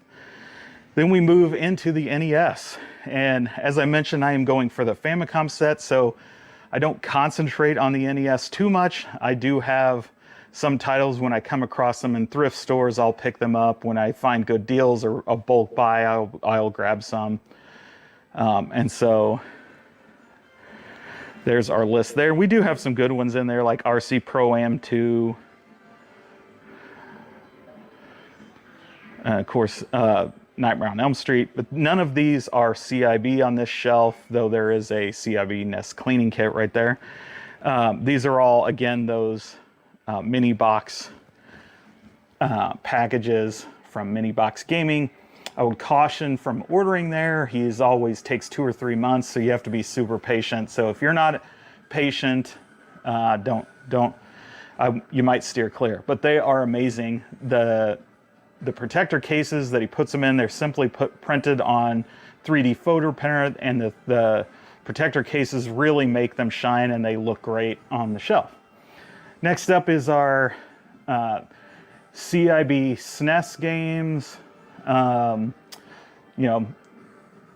Then we move into the NES. And as I mentioned, I am going for the Famicom set, so I don't concentrate on the NES too much. I do have some titles when I come across them in thrift stores, I'll pick them up. When I find good deals or a bulk buy, I'll grab some. And so there's our list there. We do have some good ones in there like RC Pro-Am 2. Of course, Nightmare on Elm Street, but none of these are CIB on this shelf, though there is a CIB NES cleaning kit right there. These are all, again, those mini box packages from Mini Box Gaming. I would caution from ordering there. He's always takes 2 or 3 months, so you have to be super patient. So if you're not patient, you might steer clear. But they are amazing. The protector cases that he puts them in, they're simply printed on 3D photo printer, and the protector cases really make them shine and they look great on the shelf. Next up is our CIB SNES games. You know,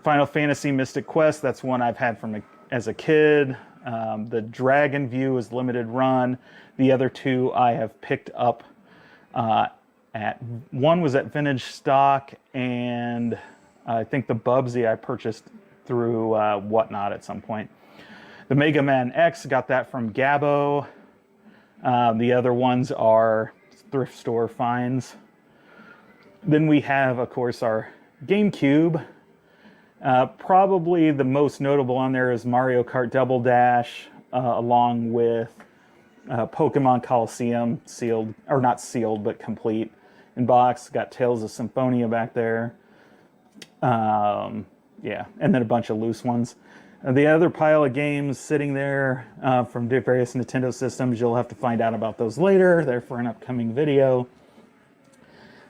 Final Fantasy Mystic Quest, that's one I've had as a kid. The Dragon View is limited run. The other two I have picked up one was at Vintage Stock, and I think the Bubsy I purchased through Whatnot at some point. The Mega Man X, got that from Gabbo. The other ones are thrift store finds. Then we have, of course, our GameCube. Probably the most notable on there is Mario Kart Double Dash, along with Pokemon Coliseum, sealed, or not sealed, but complete in box. Got Tales of Symphonia back there. Yeah, and then a bunch of loose ones. The other pile of games sitting there from various Nintendo systems, you'll have to find out about those later. They're for an upcoming video.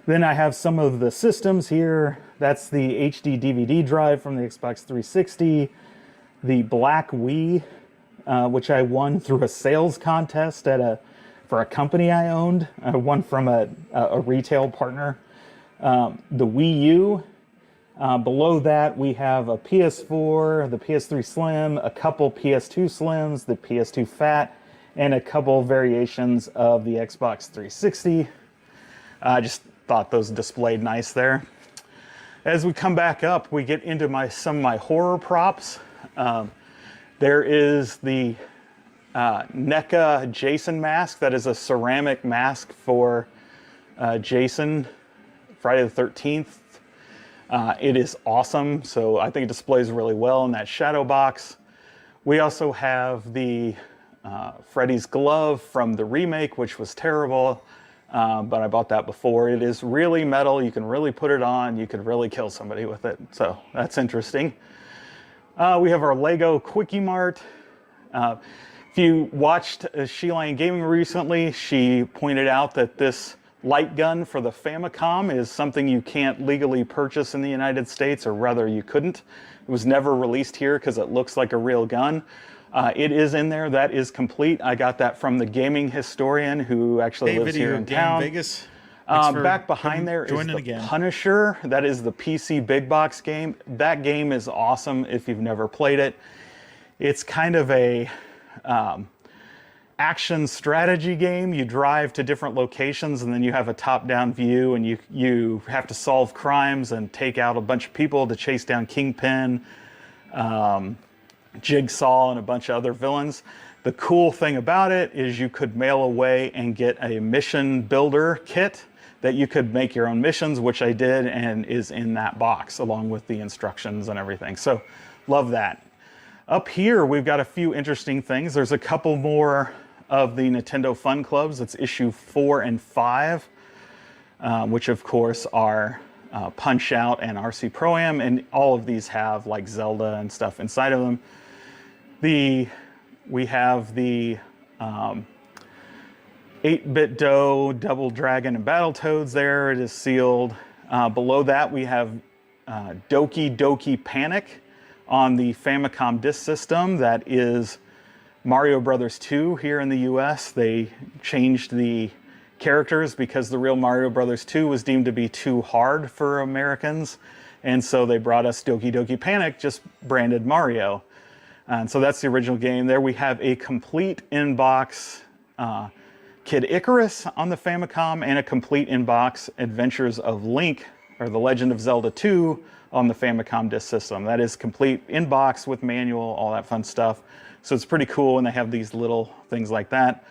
Then I have some of the systems here. That's the HD DVD drive from the Xbox 360. The Black Wii, which I won through a sales contest for a company I owned. I won from a retail partner. The Wii U. Below that, we have a PS4, the PS3 Slim, a couple PS2 Slims, the PS2 Fat, and a couple variations of the Xbox 360. I just thought those displayed nice there. As we come back up, we get into some of my horror props. There is the NECA Jason mask. That is a ceramic mask for Jason, Friday the 13th. It is awesome, so I think it displays really well in that shadow box. We also have the Freddy's glove from the remake, which was terrible, but I bought that before. It is really metal. You can really put it on. You could really kill somebody with it, so that's interesting. We have our Lego Quickie Mart. If you watched Sheila Gaming recently, she pointed out that this light gun for the Famicom is something you can't legally purchase in the United States, or rather you couldn't. It was never released here because it looks like a real gun. It is in there. That is complete. I got that from the gaming historian who actually lives here in town. Vegas. Back behind there is the Punisher. That is the PC big box game. That game is awesome if you've never played it. It's kind of a action strategy game. You drive to different locations and then you have a top-down view, and you have to solve crimes and take out a bunch of people to chase down Kingpin, Jigsaw, and a bunch of other villains. The cool thing about it is you could mail away and get a mission builder kit that you could make your own missions, which I did, and is in that box along with the instructions and everything. So love that. Up here, we've got a few interesting things. There's a couple more of the Nintendo Fun Clubs. It's issue 4 and 5, which of course are Punch Out and RC Pro-Am, and all of these have like Zelda and stuff inside of them. We have the 8-Bit Do, Double Dragon, and Battletoads there. It is sealed. Below that, we have Doki Doki Panic on the Famicom Disk System. That is Mario Brothers 2 here in the US. They changed the characters because the real Mario Brothers 2 was deemed to be too hard for Americans. And so they brought us Doki Doki Panic, just branded Mario. And so that's the original game. There we have a complete in-box Kid Icarus on the Famicom and a complete in-box Adventures of Link, or The Legend of Zelda 2 on the Famicom Disk System. That is complete in-box with manual, all that fun stuff. So it's pretty cool, and they have these little things like that.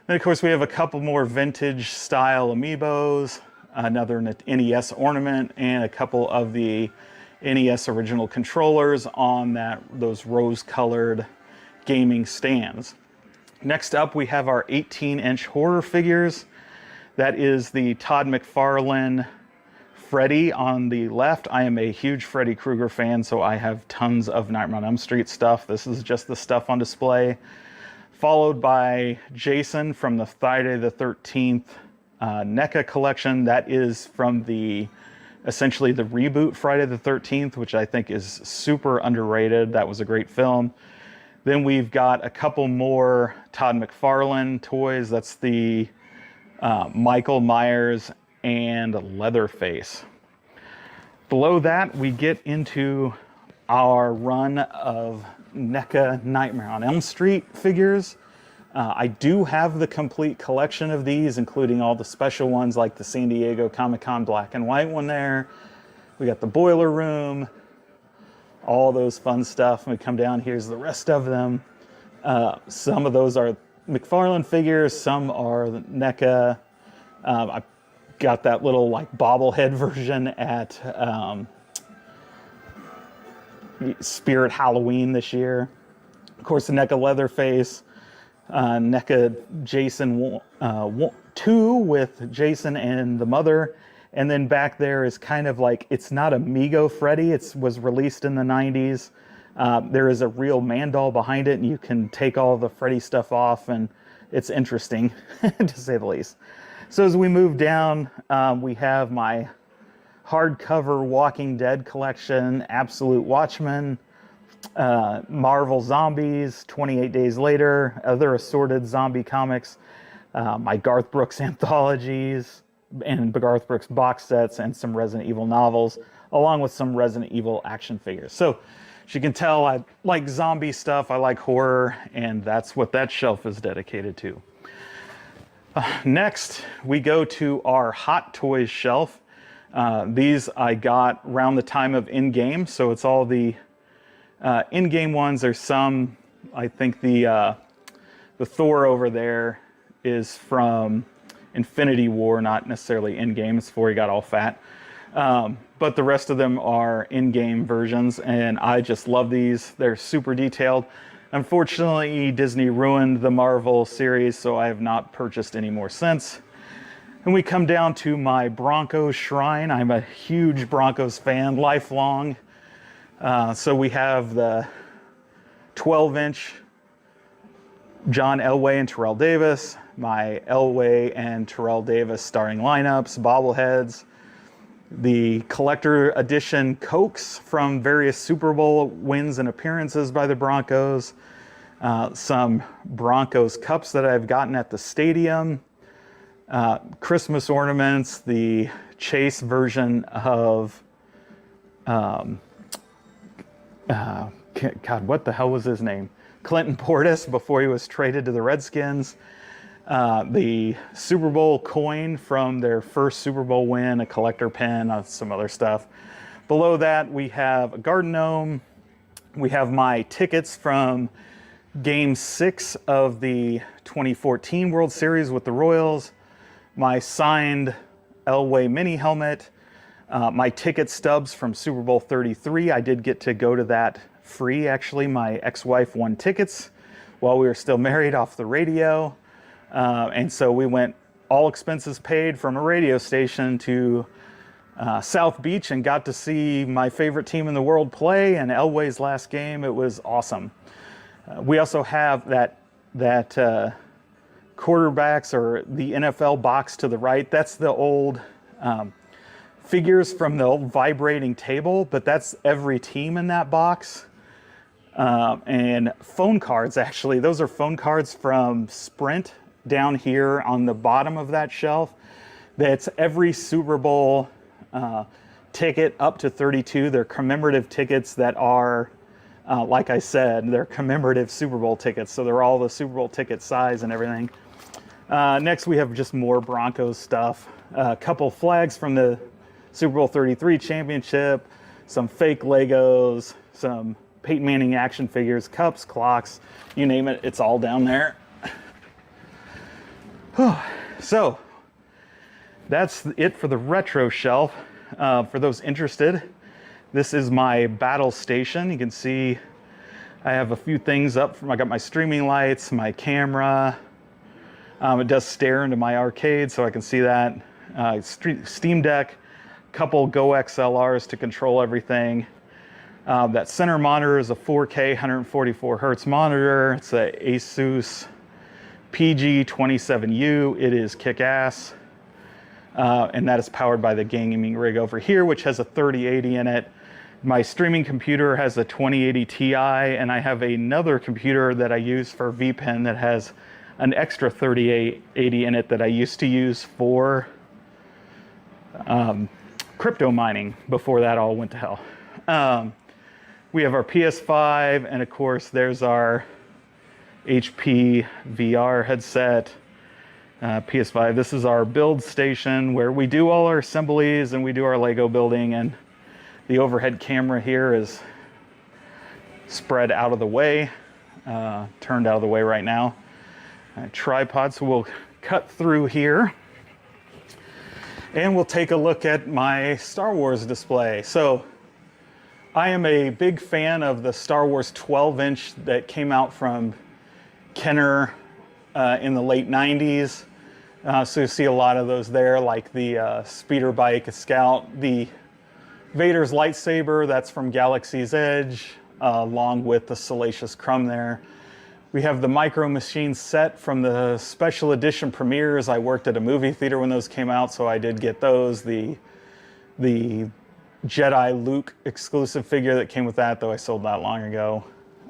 Then of course we have a couple more vintage style amiibos, another NES ornament, and a couple of the NES original controllers on those rose-colored gaming stands. Next up, we have our 18-inch horror figures. That is the Todd McFarlane Freddy on the left. I am a huge Freddy Krueger fan, so I have tons of Nightmare on Elm Street stuff. This is just the stuff on display. Followed by Jason from the Friday the 13th NECA collection. That is from essentially the reboot Friday the 13th, which I think is super underrated. That was a great film. Then we've got a couple more Todd McFarlane toys. That's the Michael Myers and Leatherface. Below that, we get into our run of NECA Nightmare on Elm Street figures. I do have the complete collection of these, including all the special ones like the San Diego Comic-Con black and white one there. We got the Boiler Room, all those fun stuff. And we come down, here's the rest of them. Some of those are McFarlane figures, some are NECA. I got that little like bobblehead version at Spirit Halloween this year. Of course, the NECA Leatherface, NECA Jason 2 with Jason and the mother. And then back there is kind of like, it's not Amigo Freddy, it was released in the 90s. There is a real man doll behind it, and you can take all the Freddy stuff off, and it's interesting, to say the least. So as we move down, we have my hardcover Walking Dead collection, Absolute Watchmen, Marvel Zombies, 28 Days Later, other assorted zombie comics, my Garth Brooks anthologies, and Garth Brooks box sets, and some Resident Evil novels, along with some Resident Evil action figures. So, as you can tell, I like zombie stuff, I like horror, and that's what that shelf is dedicated to. Next, we go to our Hot Toys shelf. These I got around the time of in-game, so it's all the in-game ones. There's some, I think the Thor over there is from Infinity War, not necessarily in-game. It's before he got all fat. But the rest of them are in-game versions, and I just love these. They're super detailed. Unfortunately, Disney ruined the Marvel series, so I have not purchased any more since. And we come down to my Broncos shrine. I'm a huge Broncos fan, lifelong. So we have the 12-inch John Elway and Terrell Davis, my Elway and Terrell Davis starring lineups, bobbleheads, the collector edition Cokes from various Super Bowl wins and appearances by the Broncos, some Broncos cups that I've gotten at the stadium, Christmas ornaments, the Chase version of, God, what the hell was his name? Clinton Portis before he was traded to the Redskins. The Super Bowl coin from their first Super Bowl win, a collector pin, some other stuff. Below that, we have a garden gnome. We have my tickets from Game 6 of the 2014 World Series with the Royals, my signed Elway mini helmet, my ticket stubs from Super Bowl 33. I did get to go to that free, actually. My ex-wife won tickets while we were still married off the radio. And so we went all expenses paid from a radio station to South Beach and got to see my favorite team in the world play and Elway's last game. It was awesome. We also have that quarterbacks or the NFL box to the right. That's the old figures from the old vibrating table, but that's every team in that box. And phone cards, actually. Those are phone cards from Sprint down here on the bottom of that shelf. That's every Super Bowl ticket up to 32. They're commemorative tickets that are, like I said, they're commemorative Super Bowl tickets. So they're all the Super Bowl ticket size and everything. Next, we have just more Broncos stuff. A couple flags from the Super Bowl 33 championship, some fake Legos, some Peyton Manning action figures, cups, clocks, you name it, it's all down there. So that's it for the retro shelf. For those interested, this is my battle station. You can see I have a few things up. I got my streaming lights, my camera. It does stare into my arcade, so I can see that. Steam Deck, couple Go XLRs to control everything. That center monitor is a 4K 144 hertz monitor. It's a Asus PG27U. It is kick-ass. And that is powered by the gaming rig over here, which has a 3080 in it. My streaming computer has a 2080 Ti, and I have another computer that I use for VPN that has an extra 3080 in it that I used to use for crypto mining before that all went to hell. We have our PS5, and of course there's our HP VR headset. PS5, this is our build station where we do all our assemblies and we do our Lego building, and the overhead camera here is spread out of the way, turned out of the way right now. Tripod, so we'll cut through here and we'll take a look at my Star Wars display. So I am a big fan of the Star Wars 12-inch that came out from Kenner in the late 90s. So you see a lot of those there, like the speeder bike, a Scout, the Vader's lightsaber, that's from Galaxy's Edge, along with the Salacious Crumb there. We have the Micro Machines set from the special edition premieres. I worked at a movie theater when those came out, so I did get those. The Jedi Luke exclusive figure that came with that, though I sold that long ago.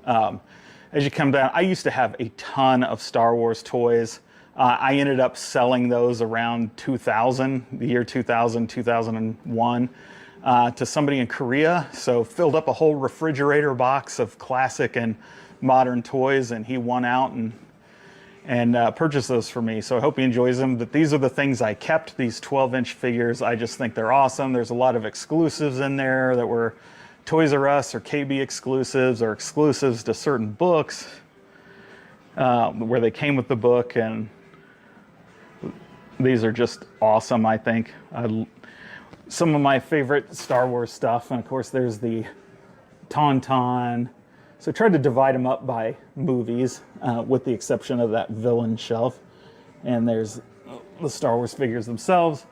As you come down, I used to have a ton of Star Wars toys. I ended up selling those around 2000, the year 2000, 2001, to somebody in Korea. So filled up a whole refrigerator box of classic and modern toys, and he won out and purchased those for me. So I hope he enjoys them. But these are the things I kept, these 12-inch figures. I just think they're awesome. There's a lot of exclusives in there that were Toys R Us or KB exclusives or exclusives to certain books where they came with the book, and these are just awesome, I think. Some of my favorite Star Wars stuff, and of course there's the Tauntaun. So I tried to divide them up by movies, with the exception of that villain shelf. And there's the Star Wars figures themselves.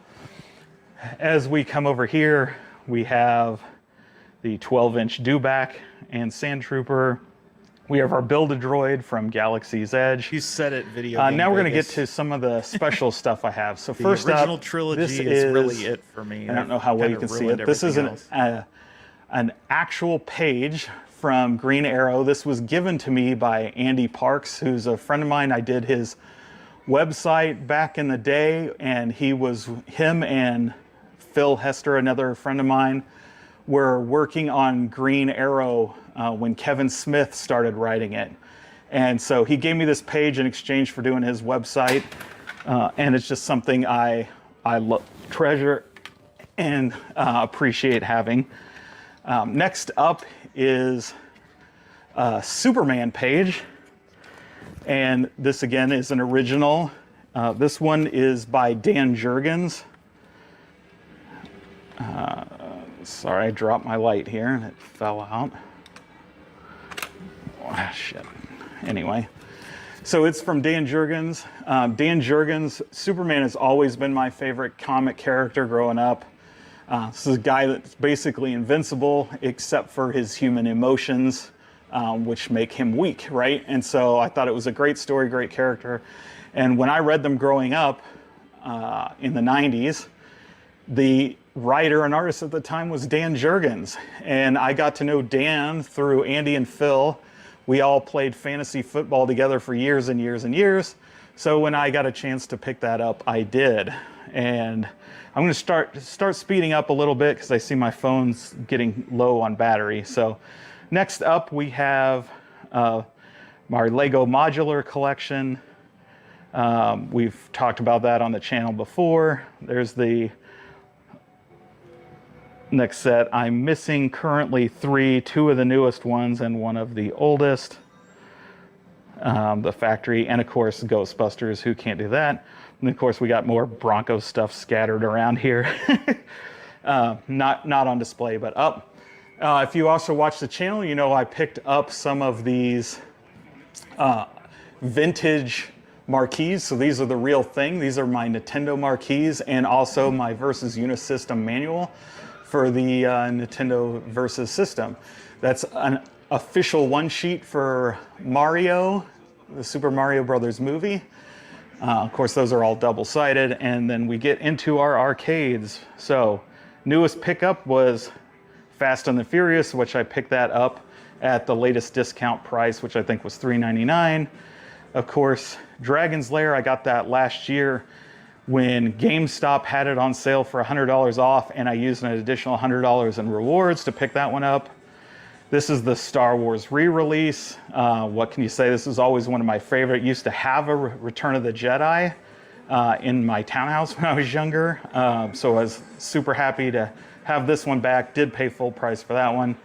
As we come over here, we have the 12-inch Dewback and Sand Trooper. We have our Build-A-Droid from Galaxy's Edge. You said it, video game now we're going to get Vegas. to some of the special stuff I have. So The first original up, trilogy this is really it for me. I don't know how well you can see it. This is an actual page from Green Arrow. This was given to me by Andy Parks, who's a friend of mine. I did his website back in the day, and him and Phil Hester, another friend of mine, were working on Green Arrow when Kevin Smith started writing it. And so he gave me this page in exchange for doing his website. And it's just something I treasure and appreciate having. Next up is a Superman page. And this again is an original. This one is by Dan Jurgens. Sorry, I dropped my light here and it fell out. Oh, shit. Anyway, so it's from Dan Jurgens. Dan Jurgens, Superman has always been my favorite comic character growing up. This is a guy that's basically invincible except for his human emotions, which make him weak, right? And so I thought it was a great story, great character. And when I read them growing up in the 90s, the writer and artist at the time was Dan Jurgens. And I got to know Dan through Andy and Phil. We all played fantasy football together for years and years and years. So when I got a chance to pick that up, I did. And I'm going to start speeding up a little bit because I see my phone's getting low on battery. So next up, we have my Lego modular collection. We've talked about that on the channel before. There's the next set. I'm missing currently two of the newest ones and one of the oldest. The factory, and of course Ghostbusters, who can't do that? And of course we got more Bronco stuff scattered around here. Not on display, but up. If you also watch the channel, you know I picked up some of these vintage marquees. So these are the real thing. These are my Nintendo marquees and also my Versus Unisystem manual for the Nintendo Versus system. That's an official one sheet for Mario, the Super Mario Brothers movie. Of course, those are all double-sided. And then we get into our arcades. So newest pickup was Fast and the Furious, which I picked that up at the latest discount price, which I think was $3.99. Of course, Dragon's Lair, I got that last year when GameStop had it on sale for $100 off, and I used an additional $100 in rewards to pick that one up. This is the Star Wars re-release. What can you say? This is always one of my favorite. Used to have a Return of the Jedi in my townhouse when I was younger. So I was super happy to have this one back. Did pay full price for that one.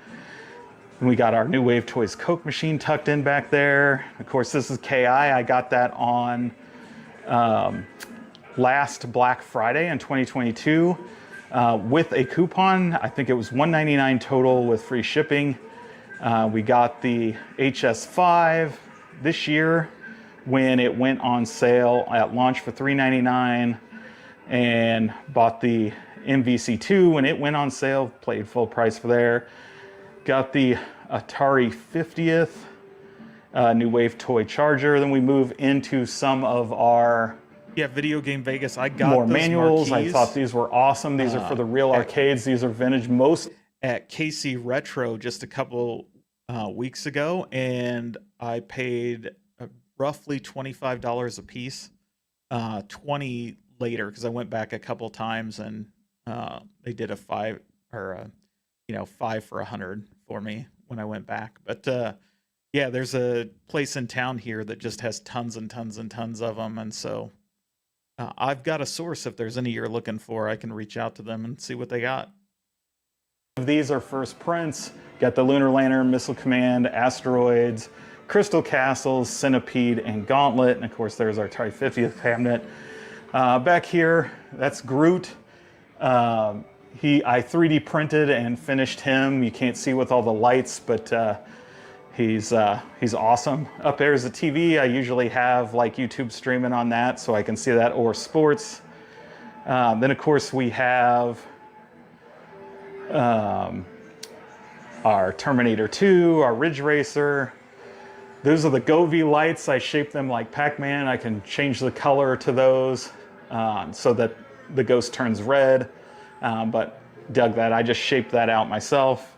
And we got our New Wave Toys Coke machine tucked in back there. Of course, this is KI. I got that on last Black Friday in 2022 with a coupon. I think it was $199 total with free shipping. We got the HS5 this year when it went on sale at launch for $399, and bought the MVC2 when it went on sale, paid full price for there. Got the Atari 50th New Wave toy charger. Then we move into some of our Video Game Vegas. I got more those manuals. marquees. I thought these were awesome. These are for the real arcades. These are vintage. Most at KC Retro just a couple weeks ago, and I paid roughly $25 a piece. 20 later because I went back a couple times and they did a 5 for 100 for me when I went back. But yeah, there's a place in town here that just has tons and tons and tons of them, and so I've got a source. If there's any you're looking for, I can reach out to them and see what they got. These are first prints. Got the Lunar Lantern, Missile Command, Asteroids, Crystal Castles, Centipede, and Gauntlet. And of course, there's our Atari 50th cabinet. Back here, that's Groot. I 3D printed and finished him. You can't see with all the lights, but he's awesome. Up there is a TV. I usually have like YouTube streaming on that, so I can see that, or sports. Then of course we have our Terminator 2, our Ridge Racer. Those are the Govee lights. I shaped them like Pac-Man. I can change the color to those so that the ghost turns red. But dug that. I just shaped that out myself.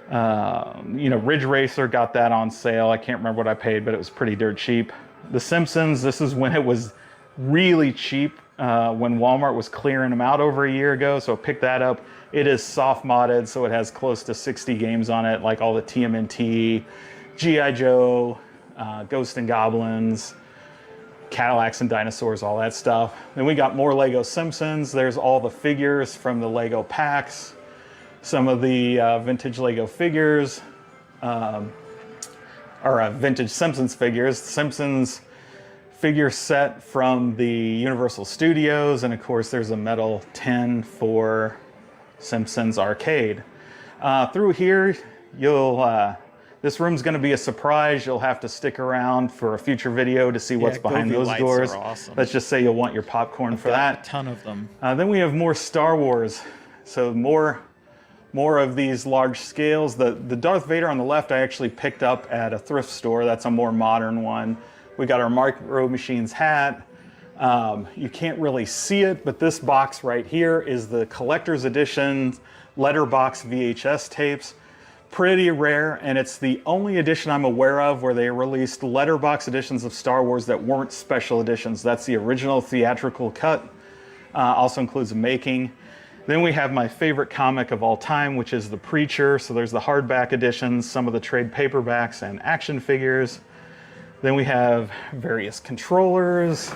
Ridge Racer, got that on sale. I can't remember what I paid, but it was pretty dirt cheap. The Simpsons, this is when it was really cheap, when Walmart was clearing them out over a year ago. So I picked that up. It is soft modded, so it has close to 60 games on it, like all the TMNT, G.I. Joe, Ghosts and Goblins, Cadillacs and Dinosaurs, all that stuff. Then we got more Lego Simpsons. There's all the figures from the Lego packs, some of the vintage Lego figures. or vintage Simpsons figures. Simpsons figure set from the Universal Studios, and of course there's a metal tin for Simpsons Arcade. Through here, this room's going to be a surprise. You'll have to stick around for a future video to see what's behind those doors. Awesome. Let's just say you'll want your popcorn for that. A ton of them. Then we have more Star Wars. So more of these large scales. The Darth Vader on the left I actually picked up at a thrift store. That's a more modern one. We got our Micro Machines hat. You can't really see it, but this box right here is the collector's edition letterbox VHS tapes. Pretty rare, and it's the only edition I'm aware of where they released letterbox editions of Star Wars that weren't special editions. That's the original theatrical cut. Also includes a making. Then we have my favorite comic of all time, which is The Preacher. So there's the hardback editions, some of the trade paperbacks, and action figures. Then we have various controllers,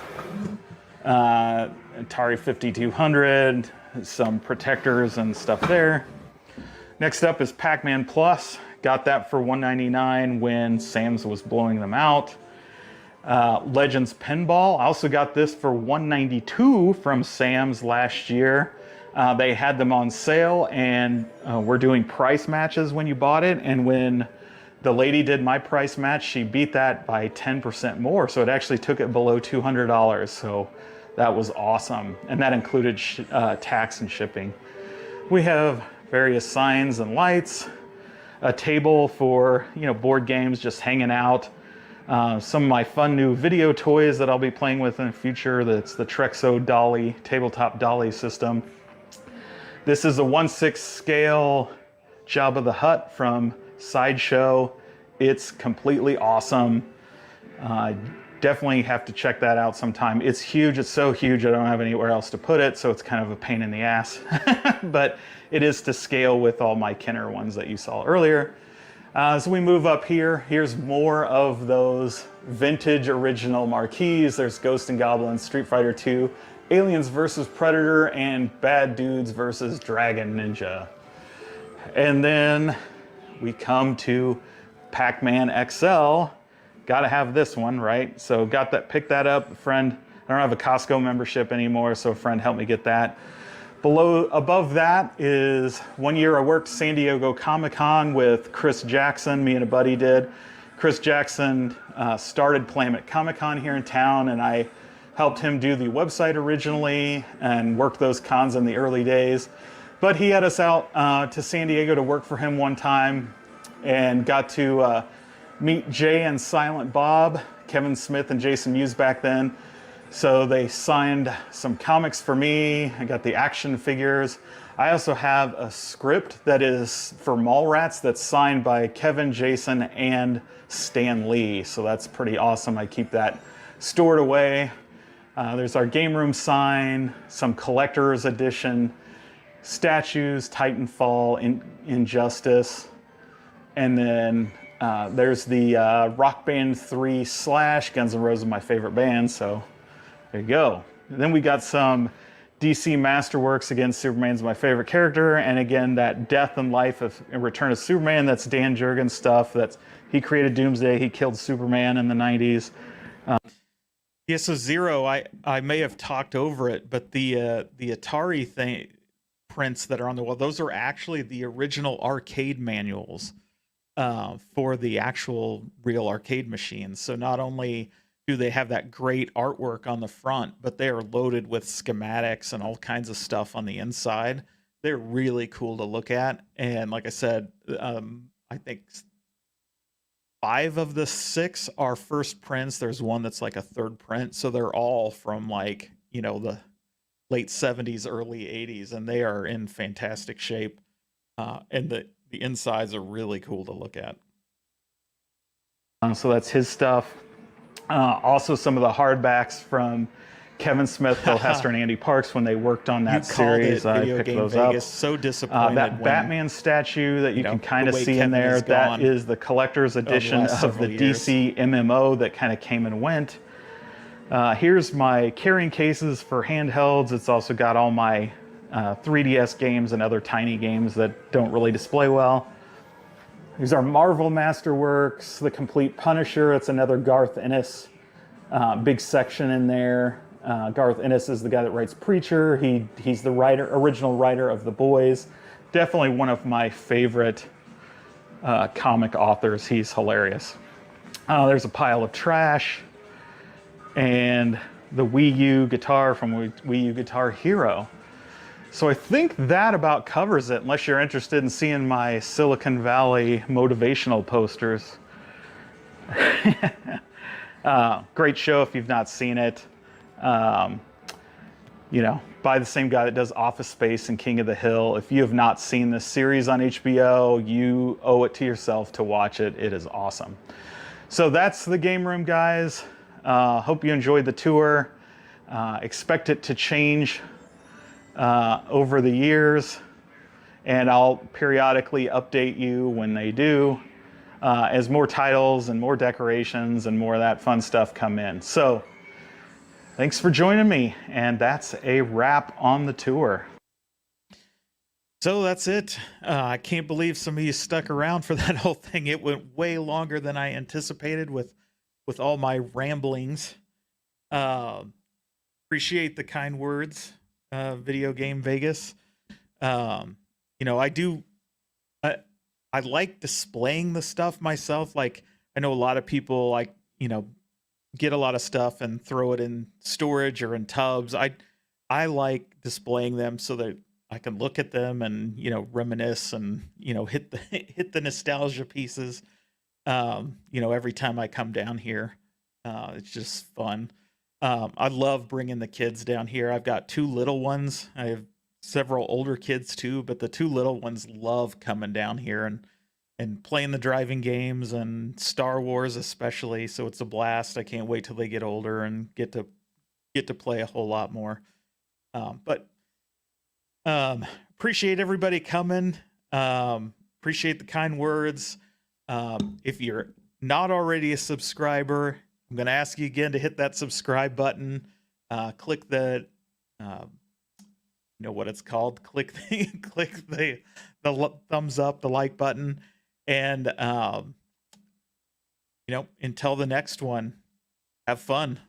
Atari 5200, some protectors and stuff there. Next up is Pac-Man Plus. Got that for $1.99 when Sam's was blowing them out. Legends Pinball. I also got this for $1.92 from Sam's last year. They had them on sale, and we're doing price matches when you bought it. And when the lady did my price match, she beat that by 10% more. So it actually took it below $200. So that was awesome. And that included tax and shipping. We have various signs and lights, a table for board games, just hanging out. Some of my fun new video toys that I'll be playing with in the future. That's the Trexo Dolly, tabletop dolly system. This is a 1/6 scale Jabba the Hutt from Sideshow. It's completely awesome. Definitely have to check that out sometime. It's huge. It's so huge I don't have anywhere else to put it, so it's kind of a pain in the ass. But it is to scale with all my Kenner ones that you saw earlier. So we move up here. Here's more of those vintage original marquees. There's Ghost and Goblins, Street Fighter 2, Aliens vs. Predator, and Bad Dudes vs. Dragon Ninja. And then we come to Pac-Man XL. Got to have this one, right? So picked that up. A friend, I don't have a Costco membership anymore, so a friend helped me get that. Above that is one year I worked San Diego Comic-Con with Chris Jackson. Me and a buddy did. Chris Jackson started Planet Comic-Con here in town, and I helped him do the website originally and worked those cons in the early days. But he had us out to San Diego to work for him one time, and got to meet Jay and Silent Bob, Kevin Smith and Jason Mewes back then. So they signed some comics for me. I got the action figures. I also have a script that is for Mallrats that's signed by Kevin, Jason, and Stan Lee. So that's pretty awesome. I keep that stored away. There's our game room sign, some collector's edition statues, Titanfall, Injustice, and then there's the Rock Band 3 / Guns N' Roses, my favorite band, so there you go. And then we got some DC Masterworks. Again, Superman's my favorite character, and again, that Death and Life of Return of Superman, that's Dan Jurgens stuff. He created Doomsday, he killed Superman in the 90s. Yeah, so Zero, I may have talked over it, but the Atari prints that are on the wall, those are actually the original arcade manuals for the actual real arcade machines. So not only do they have that great artwork on the front, but they are loaded with schematics and all kinds of stuff on the inside. They're really cool to look at. And like I said, I think 5 of the 6 are first prints. There's one that's like a third print. So they're all from the late 70s, early 80s, and they are in fantastic shape. And the insides are really cool to look at. So that's his stuff. Also some of the hardbacks from Kevin Smith, Phil Hester, and Andy Parks when they worked on that series. I picked those up. So disappointed. That Batman statue that you can kind of see in there, that is the collector's edition of the DC MMO that kind of came and went. Here's my carrying cases for handhelds. It's also got all my 3DS games and other tiny games that don't really display well. These are Marvel Masterworks, The Complete Punisher. It's another Garth Ennis big section in there. Garth Ennis is the guy that writes Preacher. He's the original writer of The Boys. Definitely one of my favorite comic authors. He's hilarious. There's a pile of trash and the Wii U guitar from Wii U Guitar Hero. So I think that about covers it, unless you're interested in seeing my Silicon Valley motivational posters. Great show if you've not seen it. You know, by the same guy that does Office Space and King of the Hill. If you have not seen this series on HBO, you owe it to yourself to watch it. It is awesome. So that's the game room, guys. Hope you enjoyed the tour. Expect it to change over the years, and I'll periodically update you when they do, as more titles and more decorations and more of that fun stuff come in. So thanks for joining me, and that's a wrap on the tour. So that's it. I can't believe some of you stuck around for that whole thing. It went way longer than I anticipated with all my ramblings. Appreciate the kind words, Video Game Vegas. You know, I like displaying the stuff myself. Like, I know a lot of people like, you know, get a lot of stuff and throw it in storage or in tubs. I like displaying them so that I can look at them and, you know, reminisce and, you know, hit the nostalgia pieces. You know, every time I come down here, it's just fun. I love bringing the kids down here. I've got 2 little ones. I have several older kids too, but the 2 little ones love coming down here and playing the driving games and Star Wars especially. So it's a blast. I can't wait till they get older and get to play a whole lot more. Appreciate everybody coming. Appreciate the kind words. If you're not already a subscriber, I'm going to ask you again to hit that subscribe button. Click the, you know what it's called. Click the thumbs up, the like button, and you know, until the next one, have fun.